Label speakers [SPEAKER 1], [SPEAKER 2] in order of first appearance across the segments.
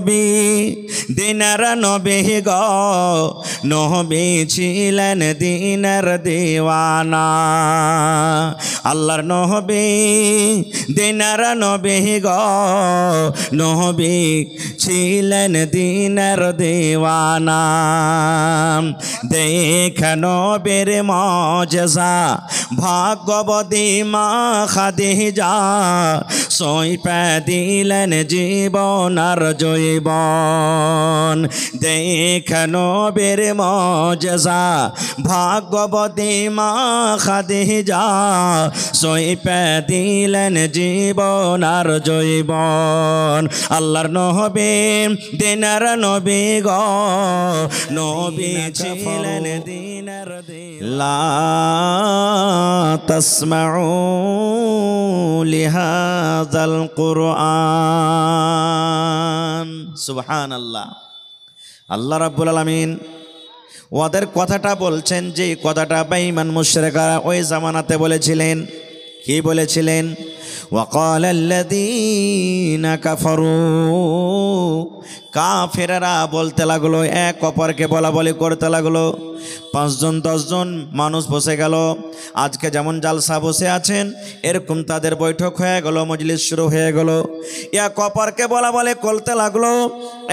[SPEAKER 1] নবী দিনের নবী গো নবী ছিলেন দিনের দিওয়ানা আল্লাহর নবী দিনের নবী গো নবী ছিলেন দিনের দিওয়ানা দেখ নবীর মুজিজা ভাগ্যবতী মা খাদিজা সইপে দিলেন জীবন আর জৈবন দেখ নবীর মুজিজা ভাগ্যবতী মা খাদিজা সইপে দিলেন জীবন আর জৈবন আল্লাহর নবী দিনের নবী গো নবী ছিলেন দিনের লা তাসমাউ লিহাযাল কুরআন সুবহানাল্লাহ আল্লাহ রাব্বুল আলামিন ওদের কথাটা বলছেন যে কথাটা বেঈমান মুশরিকরা ওই জামানাতে বলেছিলেন কি বলেছিলেন ওয়াকালাল্লাযীনা কাফারু কাফেররা বলতে লাগলো এক অপরকে বলাবলি করতে লাগলো 5 জন 10 জন মানুষ বসে গেল আজকে যেমন জালসা বসে আছেন এরকম তাদের বৈঠক হয়ে গেল মজলিস শুরু হয়ে গেল এক অপরকে বলাবলি করতে লাগলো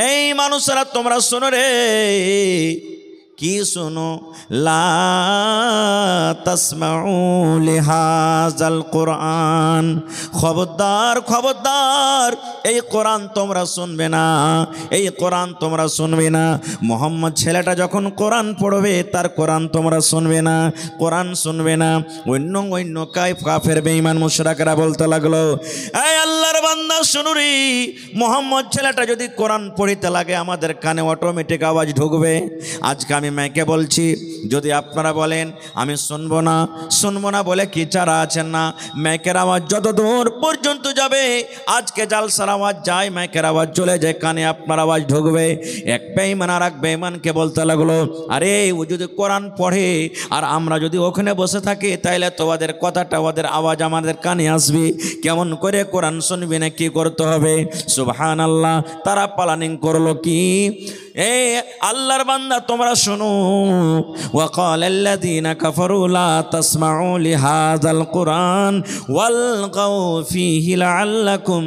[SPEAKER 1] এই মানুষরা তোমরা শোনো রে কি শোনো লা তাসমাউ লিহাযাল কুরআন খবরদার খবরদার এই কোরআন তোমরা শুনবে না এই কোরআন তোমরা শুনবে না মোহাম্মদ ছেলেটা যখন কোরআন পড়বে তার কোরআন তোমরা শুনবে না কোরআন শুনবে না অন্য অন্য কাফের বেঈমান মুশরিকরা বলতে লাগলো এই আল্লাহর বান্দা শুনো রে মোহাম্মদ ছেলেটা যদি কোরআন পড়িতে লাগে আমাদের কানে অটোমেটিক আওয়াজ ঢুকবে আজকে আমি মাইকে বলছি যদি আপনারা বলেন আমি শুনবো না বলে কি চারা আছেন না মাইকের আওয়াজ যত দূর পর্যন্ত যাবে আজকে জালসার আওয়াজ যায় মাইকের আওয়াজ চলে যায় কানে আপনার আওয়াজ ঢুকবে এক বেঈমান আর এক বেঈমানকে বলতে লাগলো আরে ও যদি কোরআন পড়ে আর আমরা যদি ওখানে বসে থাকি তাইলে তো ওদের কথাটা ওদের আওয়াজ আমাদের কানে আসবে কেমন করে কোরআন শুনবি না কি করতে হবে সুবহানাল্লাহ তারা প্ল্যানিং করলো কি এই আল্লাহর বান্দা তোমরা শোনো ওয়াকালাল্লাযীনা কাফারু লা তাসমাউ লিহাযাল কুরআন ওয়ালগাউ ফীহি লাআল্লাকুম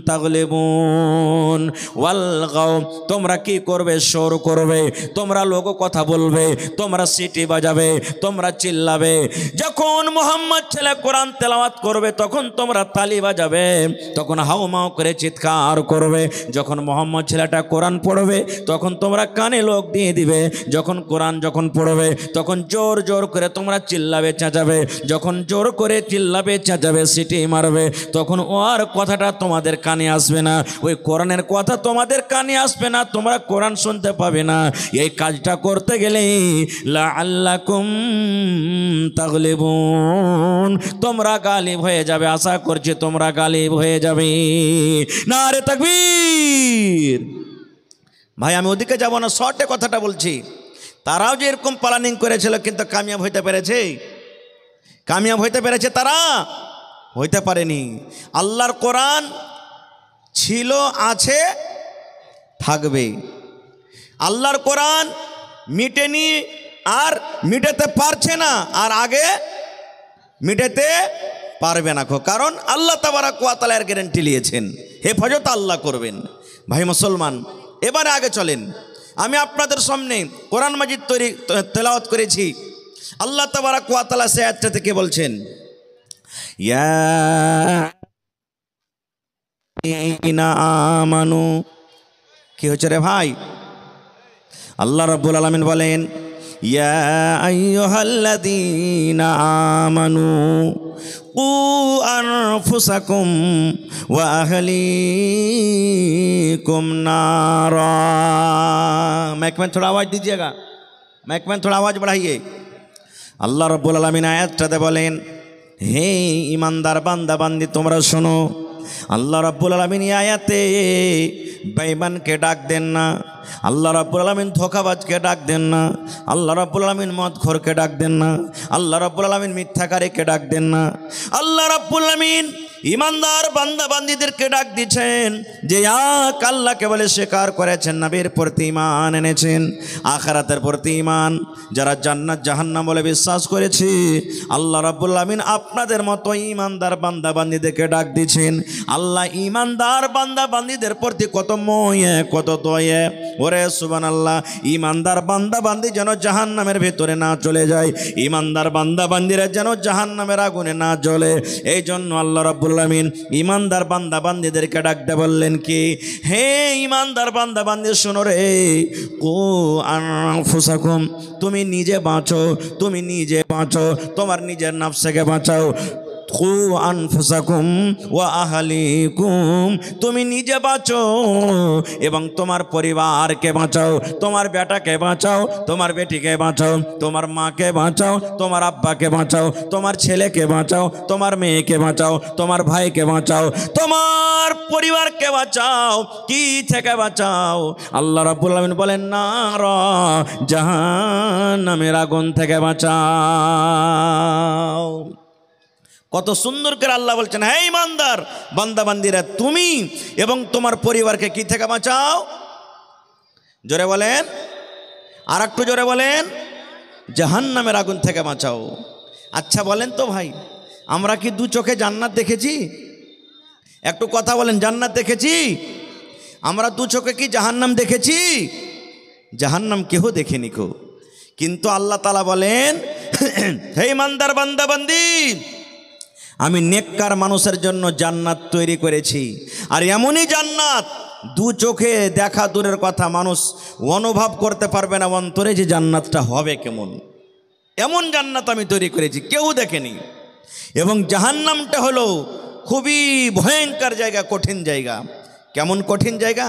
[SPEAKER 1] তাগলিবুন ওয়ালগাউ তোমরা কি করবে শোর করবে তোমরা লোক কথা বলবে তোমরা সিটি বাজাবে তোমরা চিল্লাবে যখন মুহাম্মদ ছেলে কোরআন তেলাওয়াত করবে তখন তোমরা তালি বাজাবে তখন হাউমাউ করে চিৎকার করবে যখন মুহাম্মদ ছেলেটা কোরআন পড়বে তখন তোমরা কানে লোক দিয়ে দিবে যখন কোরআন যখন পড়বে তখন জোর জোর করে তোমরা চিল্লাবে চেঁচাবে যখন জোর করে চিল্লাবে চেঁচাবে সিটি মারবে তখন ওর কথাটা তোমাদের কানে আসবে না ওই কোরআনের কথা তোমাদের কানে আসবে না তোমরা কোরআন শুনতে পাবে না এই কাজটা করতে গেলে লাআল্লাকুম তাগলিবুন তোমরা গালিব হয়ে যাবে আশা করছি তোমরা গালিব হয়ে যাবে নারে তাকবীর ভাই আমি ওদিকে যাব না শর্টে কথাটা বলছি তারাও যে এরকম প্ল্যানিং করেছিল কিন্তু কামিয়াব হইতে পেরেছে তারা হইতে পারেনি আল্লাহর কোরআন ছিল আছে থাকবে আল্লাহর কোরআন মিটেনি আর মিটাতে পারছে না আর আগে মিটাতে পারবে না কারণ আল্লাহ তাবারাক ওয়া তাআলা এর গ্যারান্টি নিয়েছেন হেফাজত আল্লাহ করবেন ভাই মুসলমান এবারে আগে চলেন আমি আপনাদের সামনে কোরআন মাজিদ তেলাওয়াত করেছি আল্লাহ তাবারাক ওয়া তাআলা সে আয়াতটা থেকে বলছেন ইয়া আইয়ুহাল্লাযীনা আমানু কি হচ্ছে রে ভাই আল্লাহ রাব্বুল আলামিন বলেন ইয়া আইয়ুহাল্লাযীনা আমানু কু আনফুসাকুম ওয়া আহলিকুম নারা माइक में थोड़ा आवाज दीजिएगा माइक में थोड़ा आवाज बढ़ाइए अल्लाह रब्बुल आलमीन आयातটাতে বলেন হে ঈমানদার বান্দা বান্দি তোমরা শোনো আল্লাহ রাব্বুল আলামিন এই আয়াতে বেঈমানকে ডাক দেন না আল্লাহ রাব্বুল আলামিন ধোঁকাবাজকে ডাক দেন না আল্লাহ রাব্বুল আলামিন মদখোরকে ডাক দেন না আল্লাহ রাব্বুল আলামিন মিথ্যাকারীকে ডাক দেন না আল্লাহ রাব্বুল আলামিন ইমানদার বান্দা বান্দীদেরকে ডাক দিচ্ছেন যে এক আল্লাহকে বলে স্বীকার করেছেন, নবীর প্রতি ঈমান এনেছেন, আখিরাতের প্রতি ঈমান, যারা জান্নাত জাহান্নাম বলে বিশ্বাস করেছে, আল্লাহ রাব্বুল আমিন আপনাদের মতো ইমানদার বান্দা বান্দীদেরকে ডাক দিচ্ছেন। আল্লাহ ইমানদার বান্দা বান্দীদের প্রতি কত ময়ে কত দয়ে। ওরে সুবহানাল্লাহ, ইমানদার বান্দা বান্দী যেন জাহান্নামের ভিতরে না চলে যায়, ইমানদার বান্দা বান্দীরা যেন জাহান্নামের আগুনে না জ্বলে। এই জন্য আল্লাহ রাব্বুল আমিন ইমানদার বান্দা বান্দীদেরকে ডাকতে বললেন কি, হে ইমানদার বান্দা বান্দী শোনো রে, কু আনফুসাকুম, তুমি নিজে বাঁচো, তুমি নিজে বাঁচো, তোমার নিজের নফসকে বাঁচাও। কু আনফুসাকুম ওয়া আহলিকুম, তুমি নিজে বাঁচো এবং তোমার পরিবারকে বাঁচাও, তোমার বেটাকে বাঁচাও, তোমার বেটিকে বাঁচাও, তোমার মাকে বাঁচাও, তোমার আব্বাকে বাঁচাও, তোমার ছেলেকে বাঁচাও, তোমার মেয়েকে বাঁচাও, তোমার ভাইকে বাঁচাও, তোমার পরিবারকে বাঁচাও। কি থেকে বাঁচাও? আল্লাহ রাব্বুল আমিন বলেন নার জাহান্নামের আগুন থেকে বাঁচাও। কত সুন্দর করে আল্লাহ বলছেন, হে ইমানদার বান্দা বান্দীরা, তুমি এবং তোমার পরিবারকে কি থেকে বাঁচাও? জোরে বলেন, আর একটু জোরে বলেন, জাহান্নামের আগুন থেকে বাঁচাও। আচ্ছা বলেন তো ভাই, আমরা কি দু চোখে জান্নাত দেখেছি? একটু কথা বলেন, জান্নাত দেখেছি? আমরা দু চোখে কি জাহান্নাম দেখেছি? জাহান্নাম কেহ দেখেনি কো। কিন্তু আল্লাহ তাআলা বলেন, হে ইমানদার বান্দা বান্দী, আমি নেককার মানুষের জন্য জান্নাত তৈরি করেছি। আর এমনই জান্নাত দু চোখে দেখা দূরের কথা, মানুষ অনুভব করতে পারবে না অন্তরে যে জান্নাতটা হবে কেমন। এমন জান্নাত আমি তৈরি করেছি, কেউ দেখেনি। এবং জাহান্নামটা হলো খুবই ভয়ঙ্কর জায়গা, কঠিন জায়গা। কেমন কঠিন জায়গা?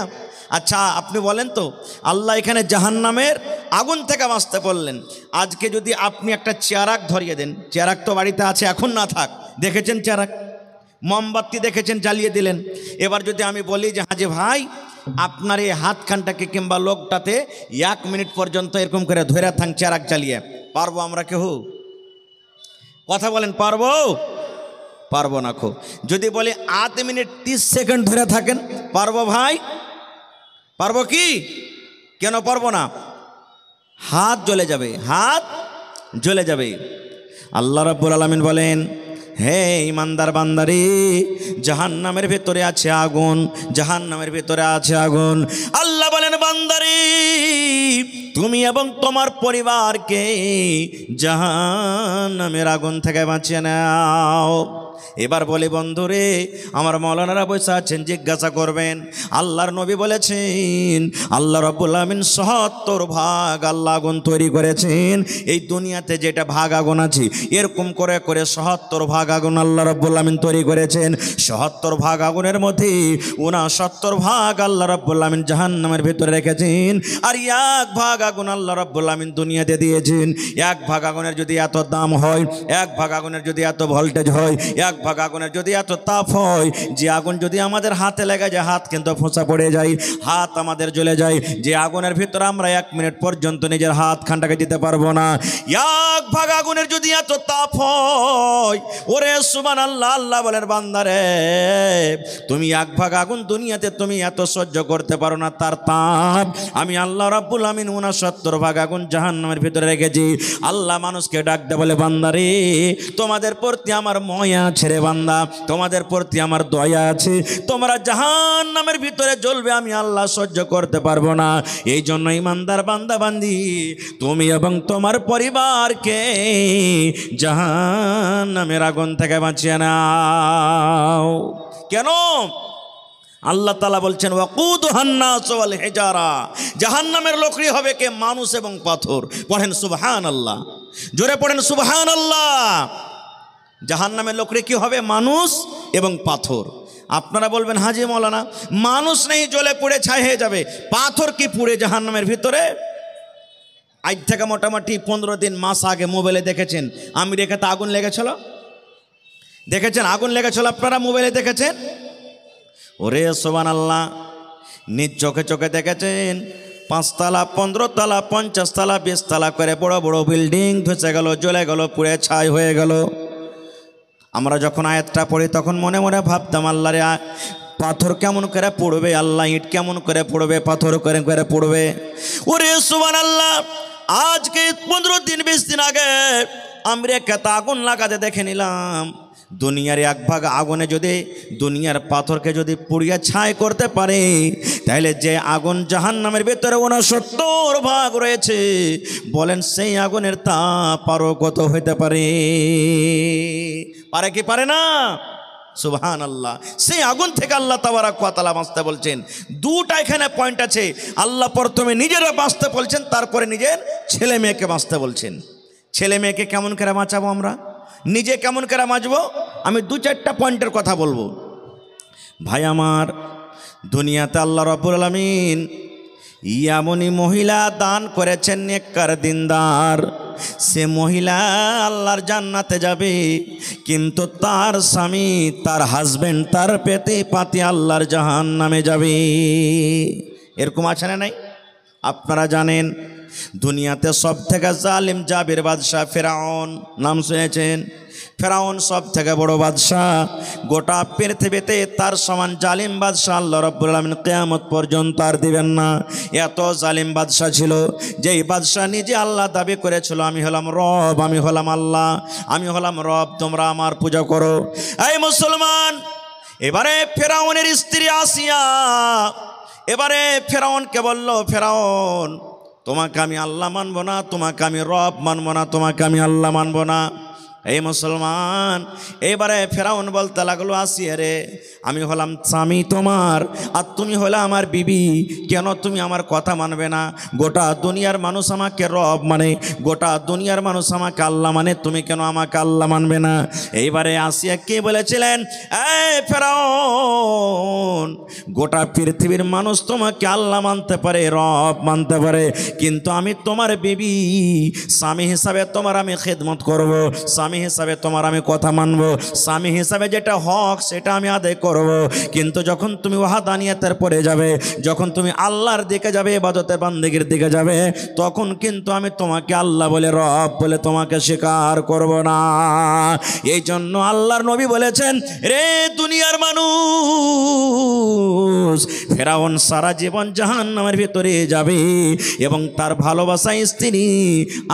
[SPEAKER 1] আচ্ছা আপনি বলেন তো, আল্লাহ এখানে জাহান্নামের আগুন থেকে বাঁচতে বললেন। আজকে যদি আপনি একটা চেরাক ধরিয়ে দেন, চেরাক তো বাড়িতে আছে, এখন না থাক, দেখেছেন চেরাক, মোমবাতি দেখেছেন, জ্বালিয়ে দিলেন। এবার যদি আমি বলি যে হাজি ভাই, আপনার এই হাতখানটাকে কিংবা লোকটাতে 1 মিনিট পর্যন্ত এরকম করে ধরে থাক চেরাক জ্বালিয়ে, পারবো আমরা কেউ? কথা বলেন, পারবো? পারবো না খো। যদি বলি 8 মিনিট 30 সেকেন্ড ধরে থাকেন, পারবো ভাই? পারবো কি? কেন পারবো না? হাত জ্বলে যাবে, হাত জ্বলে যাবে। আল্লাহ রাব্বুল আলামিন বলেন, হে ইমানদার বান্দারে, জাহান্নামের ভেতরে আছে আগুন, জাহান্নামের ভেতরে আছে আগুন। আল্লাহ বলেন, বান্দারে তুমি এবং তোমার পরিবারকে জাহান্নামের আগুন থেকে বাঁচিয়ে নাও। এবার বলি বন্ধুরে, আমার মাওলানারা বসে আছেন, জিজ্ঞাসা করবেন। আল্লাহর নবী বলেছেন, আল্লাহ রাব্বুল আমিন ৭০ ভাগ আল্লাহ আগুন তৈরি করেছেন। এই দুনিয়াতে যেটা ভাগ আগুন আছে, এরকম করে করে ৭০ ভাগ আগুন আল্লাহ রাব্বুল আমিন তৈরি করেছেন। ৭০ ভাগ আগুনের মধ্যে ৬৯ ভাগ আল্লাহ রাব্বুল আমিন জাহান্নামের ভিতরে রেখেছেন। আর 1 ভাগ আগুন আল্লাহ রাব্বুল আমিন দুনিয়াতে দিয়েছেন। 1 ভাগ আগুনের যদি এত দাম হয়, 1 ভাগ আগুনের যদি এত ভোল্টেজ হয়, 1 ভাগ আগুনের যদি এত তাপ হয়, যে আগুন যদি আমাদের হাতে লেগে যায়, হাত কিন্তু ফোঁসা পড়ে যায়, হাত আমাদের জ্বলে যায়। যে আগুনের ভিতরে আমরা 1 মিনিট পর্যন্ত নিজের হাত খানটাকে দিতে পারবো না। 1 ভাগ আগুনের যদি এত তাপ হয়, ওরে সুবহানাল্লাহ, আল্লাহ বলেন, বান্দারে তুমি 1 ভাগ আগুন দুনিয়াতে তুমি এত সহ্য করতে পারো না, তার তাপ আমি আল্লাহ রাব্বুল আমিন 69 ভাগ আগুন জাহান্নামের ভিতরে রেখেছি। আল্লাহ মানুষকে ডাকতে বলে, বান্দারে তোমাদের প্রতি আমার ময়া ছেড়ে বান্দা, তোমাদের প্রতি আমার দয়া আছে, তোমরা জাহান্নামের ভিতরে জ্বলবে, আমি আল্লাহ সহ্য করতে পারবো না। এই জন্য ইমানদার বান্দা বান্দি, তুমি এবং তোমার পরিবারকে জাহান্নামের আগুন থেকে বাঁচিয়ে নাও। কেন? আল্লাহ তাআলা বলছেন, ওয়াকুদুহান নাস ওয়াল হিজারা, জাহান্নামের লোকরি হবে কে? মানুষ এবং পাথর। পড়েন সুবহানাল্লাহ, জোরে পড়েন সুবহানাল্লাহ। জাহান্নামের লোকরে কি হবে? মানুষ এবং পাথর। আপনারা বলবেন, হাজি মৌলানা মানুষ নেই, জ্বলে পুড়ে ছাই হয়ে যাবে, পাথর কি পুড়ে জাহান্নামের ভিতরে? আজ থেকে মোটামুটি 15 দিন মাস আগে মোবাইলে দেখেছেন, আমেরিকাতে আগুন লেগেছিল, দেখেছেন? আগুন লেগেছিল, আপনারা মোবাইলে দেখেছেন? ওরে সুবহানাল্লাহ, নিজ চোখে চোখে দেখেছেন। 5 তলা 15 তলা 50 তলা 20 তলা করে বড় বড় বিল্ডিং ধসে গেল, জ্বলে গেল, পুড়ে ছাই হয়ে গেল। আমরা যখন আয়াতটা পড়ি তখন মনে মনে ভাবতাম আল্লাহরে পাথর কেমন করে পড়বে, আল্লাহ ইট কেমন করে পড়বে, পাথর করে করে পড়বে। ওরে সুবহানাল্লাহ, আজকে 15 দিন 20 দিন আগে আমেরিকাতে আগুন লাগাতে দেখে নিলাম। দুনিয়ার এক ভাগ আগুনে যদি দুনিয়ার পাথরকে যদি পুড়িয়ে ছাই করতে পারে, তাহলে যে আগুন জাহান্নামের ভেতরে 69 ভাগ রয়েছে, বলেন সেই আগুনের তাপ আরো কত হইতে পারে? পারে কি পারে না? সুবহানাল্লাহ। সেই আগুন থেকে আল্লাহ তাবারক ওয়া তাআলা বাঁচতে বলছেন। দুটা এখানে পয়েন্ট আছে। আল্লাহ প্রথমে নিজেরা বাঁচতে বলছেন, তারপরে নিজের ছেলে মেয়েকে বাঁচতে বলছেন। ছেলে মেয়েকে কেমন করে বাঁচাবো আমরা, নিজে কেমন করে বাঁচবো, আমি 2-4টা পয়েন্টের কথা বলবো। ভাই আমার, দুনিয়াতে আল্লাহ রাব্বুল আলামিন এমনই মহিলা দান করেছেন, নেককার দিনদার। সে মহিলা আল্লাহর জান্নাতে যাবে, কিন্তু তার স্বামী, তার হাজবেন্ড, তার পেতে পাতি আল্লাহর জাহান্নামে যাবে। এরকম আছে না নাই? আপনারা জানেন দুনিয়াতে সব থেকে জালিম জাবির বাদশাহ ফেরাউন, নাম শুনেছেন? ফেরাউন সব থেকে বড় বাদশাহ। গোটা পৃথিবীতে তার সমান জালিম বাদশাহ আল্লাহ রাব্বুল আলামিন কিয়ামত পর্যন্ত আর দিবেন না। এত জালিম বাদশাহ ছিল, যেই বাদশাহ নিজে আল্লাহ দাবি করেছিল, আমি হলাম রব, আমি হলাম আল্লাহ, আমি হলাম রব, তোমরা আমার পূজা করো। এই মুসলমান, এবারে ফেরাউনের স্ত্রী আসিয়া এবারে ফেরাউনকে বলল, ফেরাউন তোমাকে আমি আল্লাহ মানব না, তোমাকে আমি রব মানব না, তোমাকে আমি আল্লাহ মানব না। এই মুসলমান, এবারে ফেরাউন বলতে লাগলো, আসিয়া রে, আমি হলাম স্বামী তোমার, আর তুমি হলে আমার বিবি, কেন তুমি আমার কথা মানবে না? গোটা দুনিয়ার মানুষ আমাকে রব মানে, গোটা দুনিয়ার মানুষ আমাকে আল্লাহ মানে, তুমি কেন আমাকে আল্লাহ মানবে না? এইবারে আসিয়া কে বলেছিলেন, এই ফেরাউন, গোটা পৃথিবীর মানুষ তোমাকে আল্লাহ মানতে পারে, রব মানতে পারে, কিন্তু আমি তোমার বিবি, স্বামী হিসাবে তোমার আমি খেদমত করব, স্বামী হিসাবে তোমার আমি কথা মানব, স্বামী হিসাবে যেটা হক সেটা আমি আদায় করব। কিন্তু যখন তুমি ওয়াহদানিয়াতের পরে যাবে, যখন তুমি আল্লাহর দিকে যাবে, ইবাদতে বান্দেগীর দিকে যাবে, তখন কিন্তু আমি তোমাকে আল্লাহ বলে, রব বলে তোমাকে স্বীকার করব না। এই জন্য আল্লাহর নবী বলেছেন, রে দুনিয়ার মানুষ, ফেরাউন সারা জীবন জাহান্নামের ভিতরে যাবে এবং তার ভালোবাসা স্ত্রী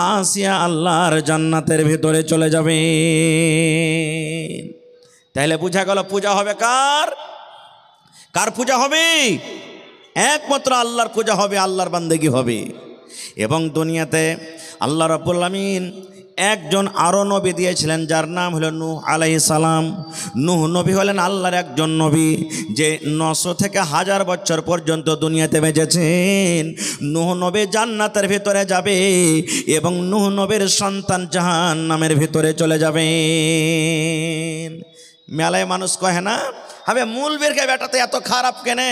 [SPEAKER 1] আসিয়া আল্লাহর জান্নাতের ভিতরে চলে যাবে। তাহলে বুঝা গেল পূজা হবে কার? কার পূজা হবে? একমাত্র আল্লাহর পূজা হবে, আল্লাহর বান্দেগী হবে। এবং দুনিয়াতে আল্লাহ রাব্বুল আলামিন একজন আরো নবী দিয়েছিলেন, যার নাম হলো নূহ আলাইহিস সালাম। নূহ নবী হলেন আল্লাহর একজন নবী, যে 900 থেকে 1000 বছর পর্যন্ত দুনিয়াতে বেঁচেছেন। নূহ নবী জান্নাতের ভিতরে যাবে এবং নূহ নবীর সন্তান জাহান্নামের ভিতরে চলে যাবেন। মেলায় মানুষ কহে না, হবে মূলবীরকে বেটাতে এত খারাপ কেনে?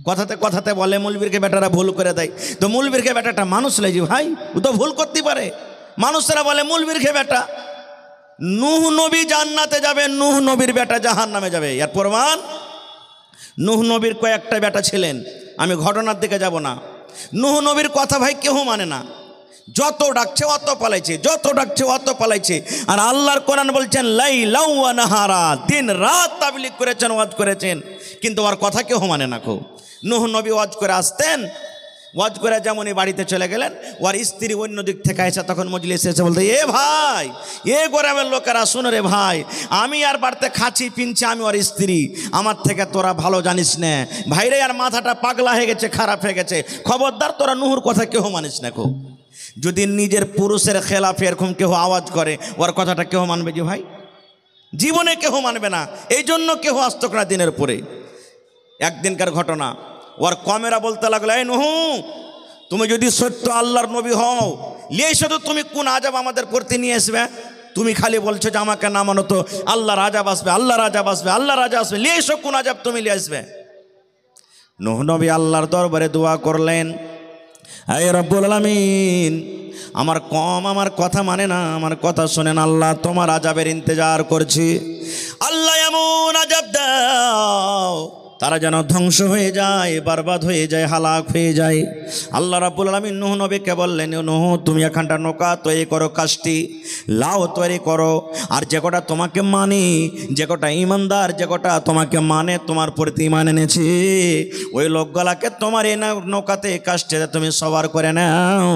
[SPEAKER 1] কথাতে কথাতে বলে মূলবীরকে বেটারা ভুল করে দেয়। তো মূলবীরকে বেটাটা মানুষ লেজি ভাই, ও তো ভুল করতে পারে। মানুষেরা বলে মূলবীরকে বেটা। নূহ নবী জান্নাতে যাবে, নূহ নবীর বেটা জাহান্নামে যাবে। এর প্রমাণ, নূহ নবীর কয়েকটা বেটা ছিলেন, আমি ঘটনার দিকে যাব না। নূহ নবীর কথা ভাই কেউ মানে না, যত ডাকছে অত পালাইছে, যত ডাকছে অত পালাইছে। আর আল্লাহর কোরআন বলছেন, লাইলা ওয়া নাহারা, দিন রাত তাবলীগ করেছেন, ওয়াজ করেছেন, কিন্তু ওর কথা কেউ মানে না। নূহ নবী ওয়াজ করে আসতেন, ওয়াজ করে যেমনই বাড়িতে চলে গেলেন, ওর স্ত্রী অন্য দিক থেকে এসে তখন মজলিসে এসে বলতে, এ ভাই, এ গ্রামের লোকেরা শুনো রে ভাই, আমি আর বাড়িতে খাচ্ছি পিনছি, আমি ওর স্ত্রী, আমার থেকে তোরা ভালো জানিস না ভাইরে, আর মাথাটা পাগলা হয়ে গেছে, খারাপ হয়ে গেছে, খবরদার তোরা নূহুর কথা কেউ মানিস না। যদি নিজের পুরুষের খেলাফে এরকম কেউ আওয়াজ করে, ওর কথাটা কেউ মানবে যে ভাই? জীবনে কেউ মানবে না। এই জন্য কেউ আসতো না দিনের পরে। একদিনকার ঘটনা, ওর কমেরা বলতে লাগলো, এই নূহ, তুমি যদি সত্য আল্লাহর নবী হও, লিয়ে এসো তো, তুমি কোন আজাব আমাদের করতে নিয়ে আসবে? তুমি খালি বলছো যে আমাকে না মানো তো আল্লাহ রাজা বাসবে, আল্লাহ রাজা বাসবে, আল্লাহ রাজা আসবে, লিয়ে এসো, কোন আজাব তুমি লিয়ে আসবে? নূহ নবী আল্লাহর দরবারে দোয়া করলেন, হে রব্বুল আলামিন, আমার কম আমার কথা মানে না, আমার কথা শোনেন আল্লাহ, তোমার আজাবের ইন্তজার করছি। আল্লাহ এমন আজাব দাও তারা যেন ধ্বংস হয়ে যায়, বরবাদ হয়ে যায়, হালাক হয়ে যায়। আল্লাহ রাব্বুল আলামিন নূহ নবীকে বললেন, নূহ তুমি এখানটা নৌকা তৈরি করো, কাষ্টি লাও তৈরি করো, আর যে কটা তোমাকে মানে, যে কটা ইমানদার, যে কটা তোমাকে মানে, তোমার প্রতি ইমান এনেছে, ওই লোকগুলাকে তোমার এই নৌকাতে কাষ্টিতে তুমি সবার করে নাও।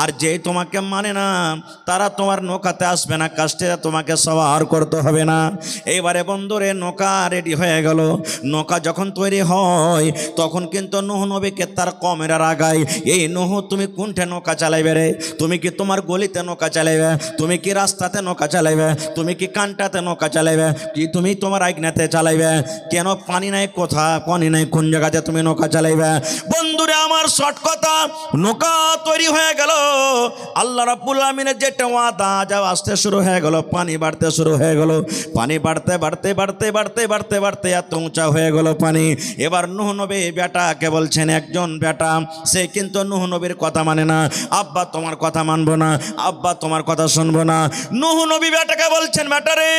[SPEAKER 1] আর যে তোমাকে মানে না তারা তোমার নৌকাতে আসবে না, কাষ্টিতে তোমাকে সবার করতে হবে না। এইবারে বন্ধুরে নৌকা রেডি হয়ে গেল। নৌকা যখন তৈরি হয় তখন কিন্তু নূহ নবীকে তার কমের আগায়, এই নূহ তুমি কোনটা নৌকা চালাইবে রে? তুমি কি তোমার গলিতে নৌকা চালাইবে? তুমি কি রাস্তাতে নৌকা চালাইবে? তুমি কি কানটাতে নৌকা চালাইবে? কি তুমি তোমার আইগনাতে চালাইবে? কেন পানি নাই, কোথা পানি নাই, কোন জায়গাতে তুমি নৌকা চালাইবে? বন্ধুরে আমার শর্ট কথা, নৌকা তৈরি হয়ে গেল। আল্লাহ রাব্বুল আমিনের যেটা ওয়াদা যাও আসতে শুরু হয়ে গেল, পানি বাড়তে শুরু হয়ে গেল, পানি বাড়তে বাড়তে বাড়তে বাড়তে বাড়তে বাড়তে এত উঁচা হয়ে গেল পানি। এবার নূহ নবী বেটাকে বলছেন, একজন বেটা সে কিন্তু নূহ নবীর কথা মানে না, আব্বা তোমার কথা মানবো না, আব্বা তোমার কথা শুনবো না। নূহ নবী বেটাকে বলছেন, বেটারে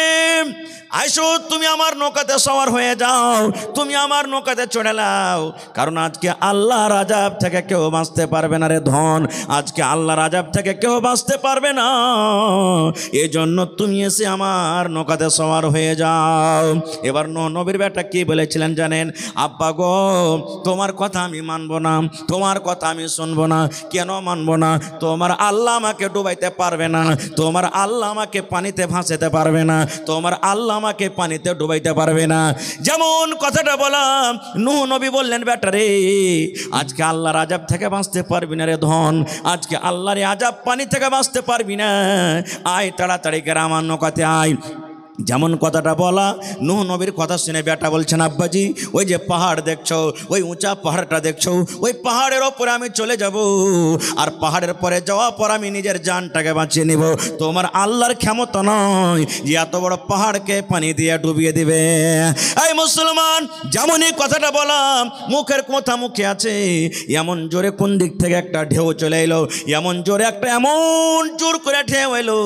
[SPEAKER 1] আইসো তুমি আমার নৌকাতে সওয়ার হয়ে যাও, তুমি আমার নৌকাতে চড়ে নাও, কারণ আজকে আল্লাহর আযাব থেকে কেউ বাঁচতে পারবে না রে ধন, আজকে আল্লাহর আযাব থেকে কেউ বাঁচতে পারবে না, এই জন্য তুমি এসে আমার নৌকাতে সওয়ার হয়ে যাও। এবার নূহ নবীর বেটা কি বলেছিলেন জানেন? আব্বা গো তোমার কথা আমি মানবো না, তোমার কথা আমি শুনবো না। কেন মানবো না? তোমার আল্লাহ আমাকে ডুবাইতে পারবে না, তোমার আল্লাহ আমাকে পানিতে ভাসাতে পারবে না, তোমার আল্লাহ আমাকে পানিতে ডুবাইতে পারবে না। যেমন কথাটা বললাম, নূহ নবী বললেন, বেটারে আজকে আল্লাহর আযাব থেকে বাঁচতে পারবি না রে ধন, আজকে আল্লাহর আযাব পানি থেকে বাঁচতে পারবি না, আয় তাড়াতাড়ি করে আমার নৌকাতে আয়। যেমন কথাটা বলা, নূহ নবীর কথা শুনে বেটা বলছেন, আব্বাজি ওই যে পাহাড় দেখছো, ওই উঁচা পাহাড়টা দেখছো, ওই পাহাড়ের ওপরে আমি চলে যাব, আর পাহাড়ের পরে যাওয়ার পর আমি নিজের জানটাকে বাঁচিয়ে নিব। তোমার আল্লাহর ক্ষমতা নয় যে এত বড় পাহাড়কে পানি দিয়ে ডুবিয়ে দিবে। এই মুসলমান, যেমনই কথাটা বললাম, মুখের কথা মুখে আছে, এমন জোরে কোন দিক থেকে একটা ঢেউ চলে এলো, এমন জোরে একটা এমন জোর করে ঢেউ এলো,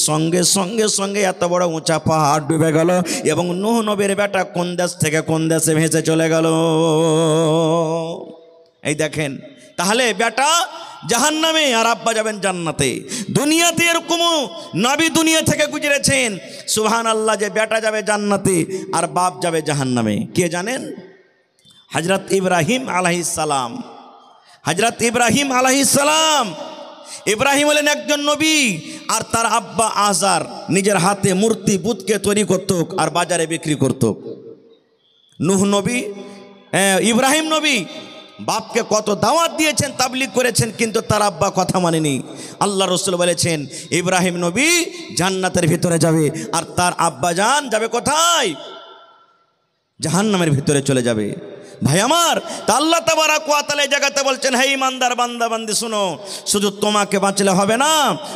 [SPEAKER 1] সঙ্গে সঙ্গে সঙ্গে এত বড় উঁচা পাহাড় ডুবে গেল, এবং নূহ নবীর বেটা কোন দেশ থেকে কোন দেশে ভেসে চলে গেল। এই দেখেন, তাহলে বেটা জাহান্নামে আর আব্বা যাবেন জান্নাতে। দুনিয়াতে এরকমও নবী দুনিয়া থেকে গুজরেছেন, সুবহানাল্লাহ, যে বেটা যাবে জান্নাতে আর বাপ যাবে জাহান্নামে। কে জানেন? হযরত ইব্রাহিম আলাইহিস সালাম। হযরত ইব্রাহিম আলাইহিস সালাম, ইব্রাহিম হলেন একজন নবী, আর তার আব্বা আজার নিজের হাতে মূর্তি বুতকে তৈরি করত আর বাজারে বিক্রি করত। নূহ নবী, ইব্রাহিম নবী বাপকে কত দাওয়াত দিয়েছেন, তাবলীগ করেছেন, কিন্তু তার আব্বা কথা মানেনি। আল্লাহ রাসূল বলেছেন, ইব্রাহিম নবী জান্নাতের ভিতরে যাবে, আর তার আব্বা জান যাবে কোথায়? জাহান্নামের ভিতরে চলে যাবে। ভাই আমার, তা আল্লাহ তাবারাক ওয়া তাআলা এই জায়গাতে বলছেন, হে ইমানদার বান্দা বান্দি শুনো, শুধু তোমাকে বাঁচলে হবে না,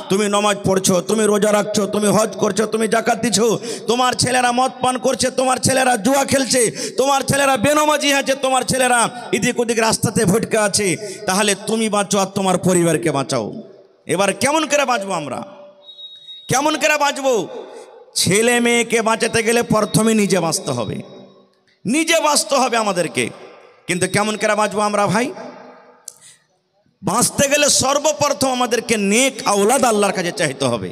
[SPEAKER 1] তুমি নামাজ পড়ছো, তুমি রোজা রাখছো, তুমি হজ করছো, তুমি যাকাত দিছো, তোমার ছেলেরা মদ পান করছে, তোমার ছেলেরা জুয়া খেলছে, তোমার ছেলেরা বেনামাজি আছে, তোমার ছেলেরা এদিক ওদিক রাস্তাতে ভটকে আছে, তাহলে তুমি বাঁচো আর তোমার পরিবারকে বাঁচাও। এবার কেমন করে বাঁচবো আমরা? কেমন করে বাঁচবো? ছেলে মেয়েকে বাঁচাতে গেলে প্রথমে নিজে বাঁচতে হবে, নিজে বাঁচতে হবে আমাদেরকে। কিন্তু কেমন করে বাঁচবো আমরা ভাই? বাঁচতে গেলে সর্বপ্রথম আমাদেরকে নেক আওলাদ আল্লাহর কাছে চাইতে হবে,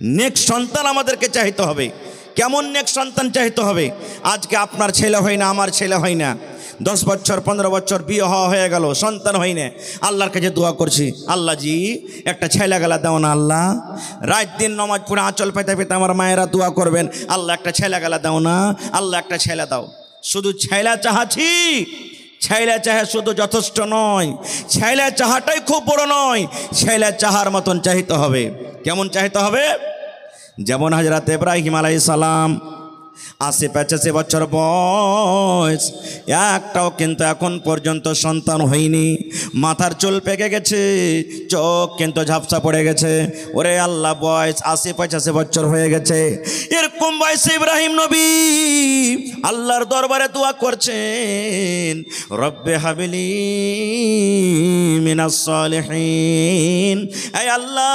[SPEAKER 1] নেক সন্তান আমাদেরকে চাইতে হবে। কেমন নেক সন্তান চাইতে হবে? আজকে আপনার ছেলে হয় না, আমার ছেলে হয় না, 10 বছর 15 বছর বিয়ে হয়ে গেল, সন্তান হয় না, আল্লাহর কাছে দোয়া করছি, আল্লাহ জি একটা ছেলে গেলা দাও না আল্লাহ। রাত দিন নামাজ পড়ে আঁচল পেতে পেতে আমার মায়েরা দোয়া করবেন, আল্লাহ একটা ছেলে গেলা দাও না, আল্লাহ একটা ছেলে দাও। শুধু ছেলে চাহাছি, ছেলে চাহে শুধু যথেষ্ট নয়, ছেলে চাহাটাই খুব বড় নয়, ছেলে চাহার মতন চাইতে হবে। কেমন চাইতে হবে? যেমন হযরত ইব্রাহিম আলাইহিস সালাম 80-85 বছর বয়স, একটাও কিন্তু এখন পর্যন্ত সন্তান হয়নি, মাথার চুল পেকে গেছে, চোখ কিন্তু ঝাপসা পড়ে গেছে। ওরে আল্লাহ, বয়স 80-85 বছর হয়ে গেছে, এরকম কম বয়সে ইব্রাহিম নবী আল্লাহর দরবারে দোয়া করছেন, রব্বে হাবিলি মিনাস সালিহিন। এই আল্লাহ,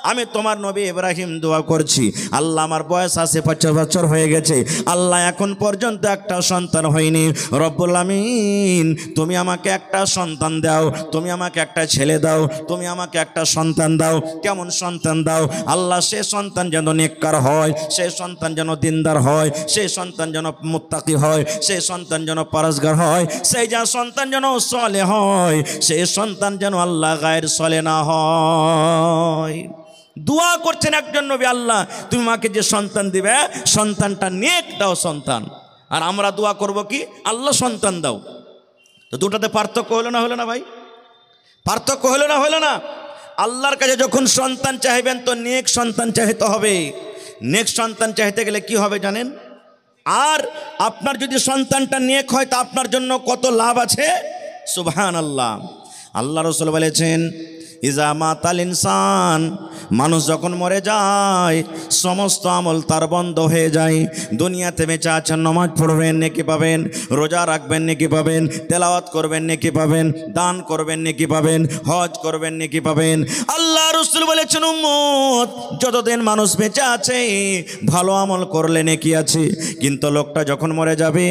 [SPEAKER 1] আমি তোমার নবী ইব্রাহিম দোয়া করছি, আল্লাহ আমার বয়স আছে 50 বছর হয়ে গেছে, আল্লাহ এখন পর্যন্ত একটা সন্তান হয়নি। রব্বুল আমিন, তুমি আমাকে একটা সন্তান দাও, তুমি আমাকে একটা ছেলে দাও, তুমি আমাকে একটা সন্তান দাও। কেমন সন্তান দাও আল্লাহ? সে সন্তান যেন নেককার হয়, সে সন্তান যেন দিনদার হয়, সে সন্তান যেন মুত্তাকি হয়, সে সন্তান যেন পরহেজগার হয়, সেই যা সন্তান যেন সলে হয়, সেই সন্তান যেন আল্লাহ গায়ের সলে না হয়। দোয়া করছেন একজন নবী, আল্লাহ তুমি আমাকে যে সন্তান দিবে সন্তানটা নেক দাও সন্তান। আর আমরা দোয়া করব কি, আল্লাহ সন্তান দাও। তো দুটাতে পার্থক্য হলো না, হলো না ভাই? পার্থক্য হলো না, হলো না? আল্লাহর কাছে যখন সন্তান চাইবেন তো নেক সন্তান চাইতে হবে। নেক সন্তান চাইতে গেলে কি হবে জানেন? আর আপনার যদি সন্তানটা নেক হয় তা আপনার জন্য কত লাভ আছে, সুবহানাল্লাহ। আল্লাহ রাসূল বলেছেন, ইজা মাতাল ইনসান, মানুষ যখন মরে যায় সমস্ত আমল তার বন্ধ হয়ে যায়। দুনিয়াতে বেঁচে আছেন, নামাজ পড়বেন নেকি পাবেন, রোজা রাখবেন নেকি পাবেন, তেলাওয়াত করবেন নেকি পাবেন, দান করবেন নেকি পাবেন, হজ করবেন নেকি পাবেন। আল্লাহ রাসূল বলেছেন, উম্মত যতদিন মানুষ বেঁচে আছে ভালো আমল করলে নেকি আছে, কিন্তু লোকটা যখন মরে যাবে,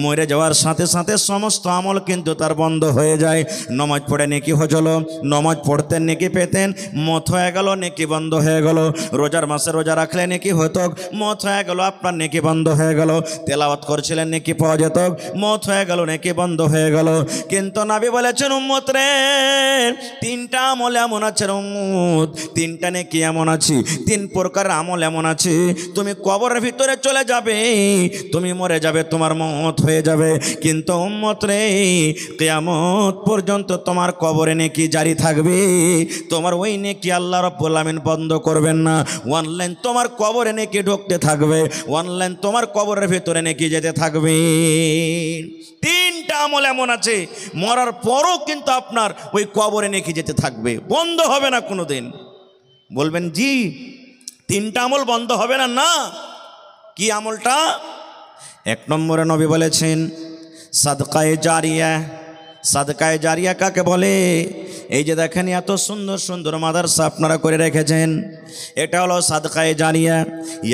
[SPEAKER 1] মরে যাওয়ার সাথে সাথে সমস্ত আমল কিন্তু তার বন্ধ হয়ে যায়। নামাজ পড়ে নেকি হজলো, নামাজ পড়তে নেকি পেতেন, মত হয়ে গেল নেকি বন্ধ হয়ে গেল। রোজার মাসে রোজা রাখলে নেকি হতো, মত হয়ে গেল আপনার নেকি বন্ধ হয়ে গেল। তেলাওয়াত করছিলেন নেকি পাওয়া যেত, মত হয়ে গেল নেকি বন্ধ হয়ে গেল। কিন্তু নবী বলেছেন, উম্মত রে, তিনটা আমল এমন আছে উম্মত, তিনটা নেকি এমন আছে, তিন প্রকার আমল এমন আছে, তুমি কবরের ভিতরে চলে যাবে, তুমি মরে যাবে, তোমার মত হয়ে যাবে, কিন্তু উম্মত রে কিয়ামত পর্যন্ত তোমার কবরে নেকি জারি থাকবে, তোমার ওই নেকি আল্লাহ রাব্বুল আমিন বন্ধ করবেন না। অনলাইন তোমার কবরে নেকি ঢুকতে থাকবে, অনলাইন তোমার কবরের ভিতরে নেকি যেতে থাকবে। তিনটা আমল এমন আছে মরার পরও কিন্তু আপনার ওই কবরে নেকি যেতে থাকবে, বন্ধ হবে না কোনোদিন। বলবেন জি তিনটা আমল বন্ধ হবে না? না। কি আমলটা? এক নম্বরে নবী বলেছেন সাদকায়ে জারিয়া। সাদকায়ে জারিয়া কাকে বলে? এই যে দেখেন এত সুন্দর সুন্দর মাদ্রাসা আপনারা করে রেখেছেন, এটা হলো সাদকায়ে জারিয়া।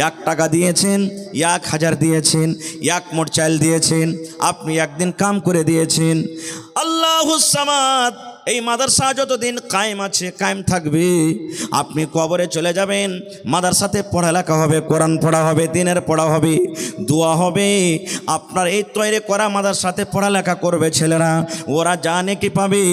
[SPEAKER 1] 1 টাকা দিয়েছেন, 1000 দিয়েছেন, 1 মোট চাল দিয়েছেন, আপনি একদিন কাম করে দিয়েছেন। আল্লাহুস সামাদ, এই মাদ্রাসা যতদিন কায়েম আছে কায়েম থাকবে। আপনি কবরে চলে যাবেন, মাদ্রাসাতে পড়ালেখা হবে, কোরআন পড়া হবে, দিনের পড়া হবে, দোয়া হবে। আপনার এই তৈরি করা মাদ্রাসাতে পড়ালেখা করবে ছেলেরা, ওরা যা নেকি পাবে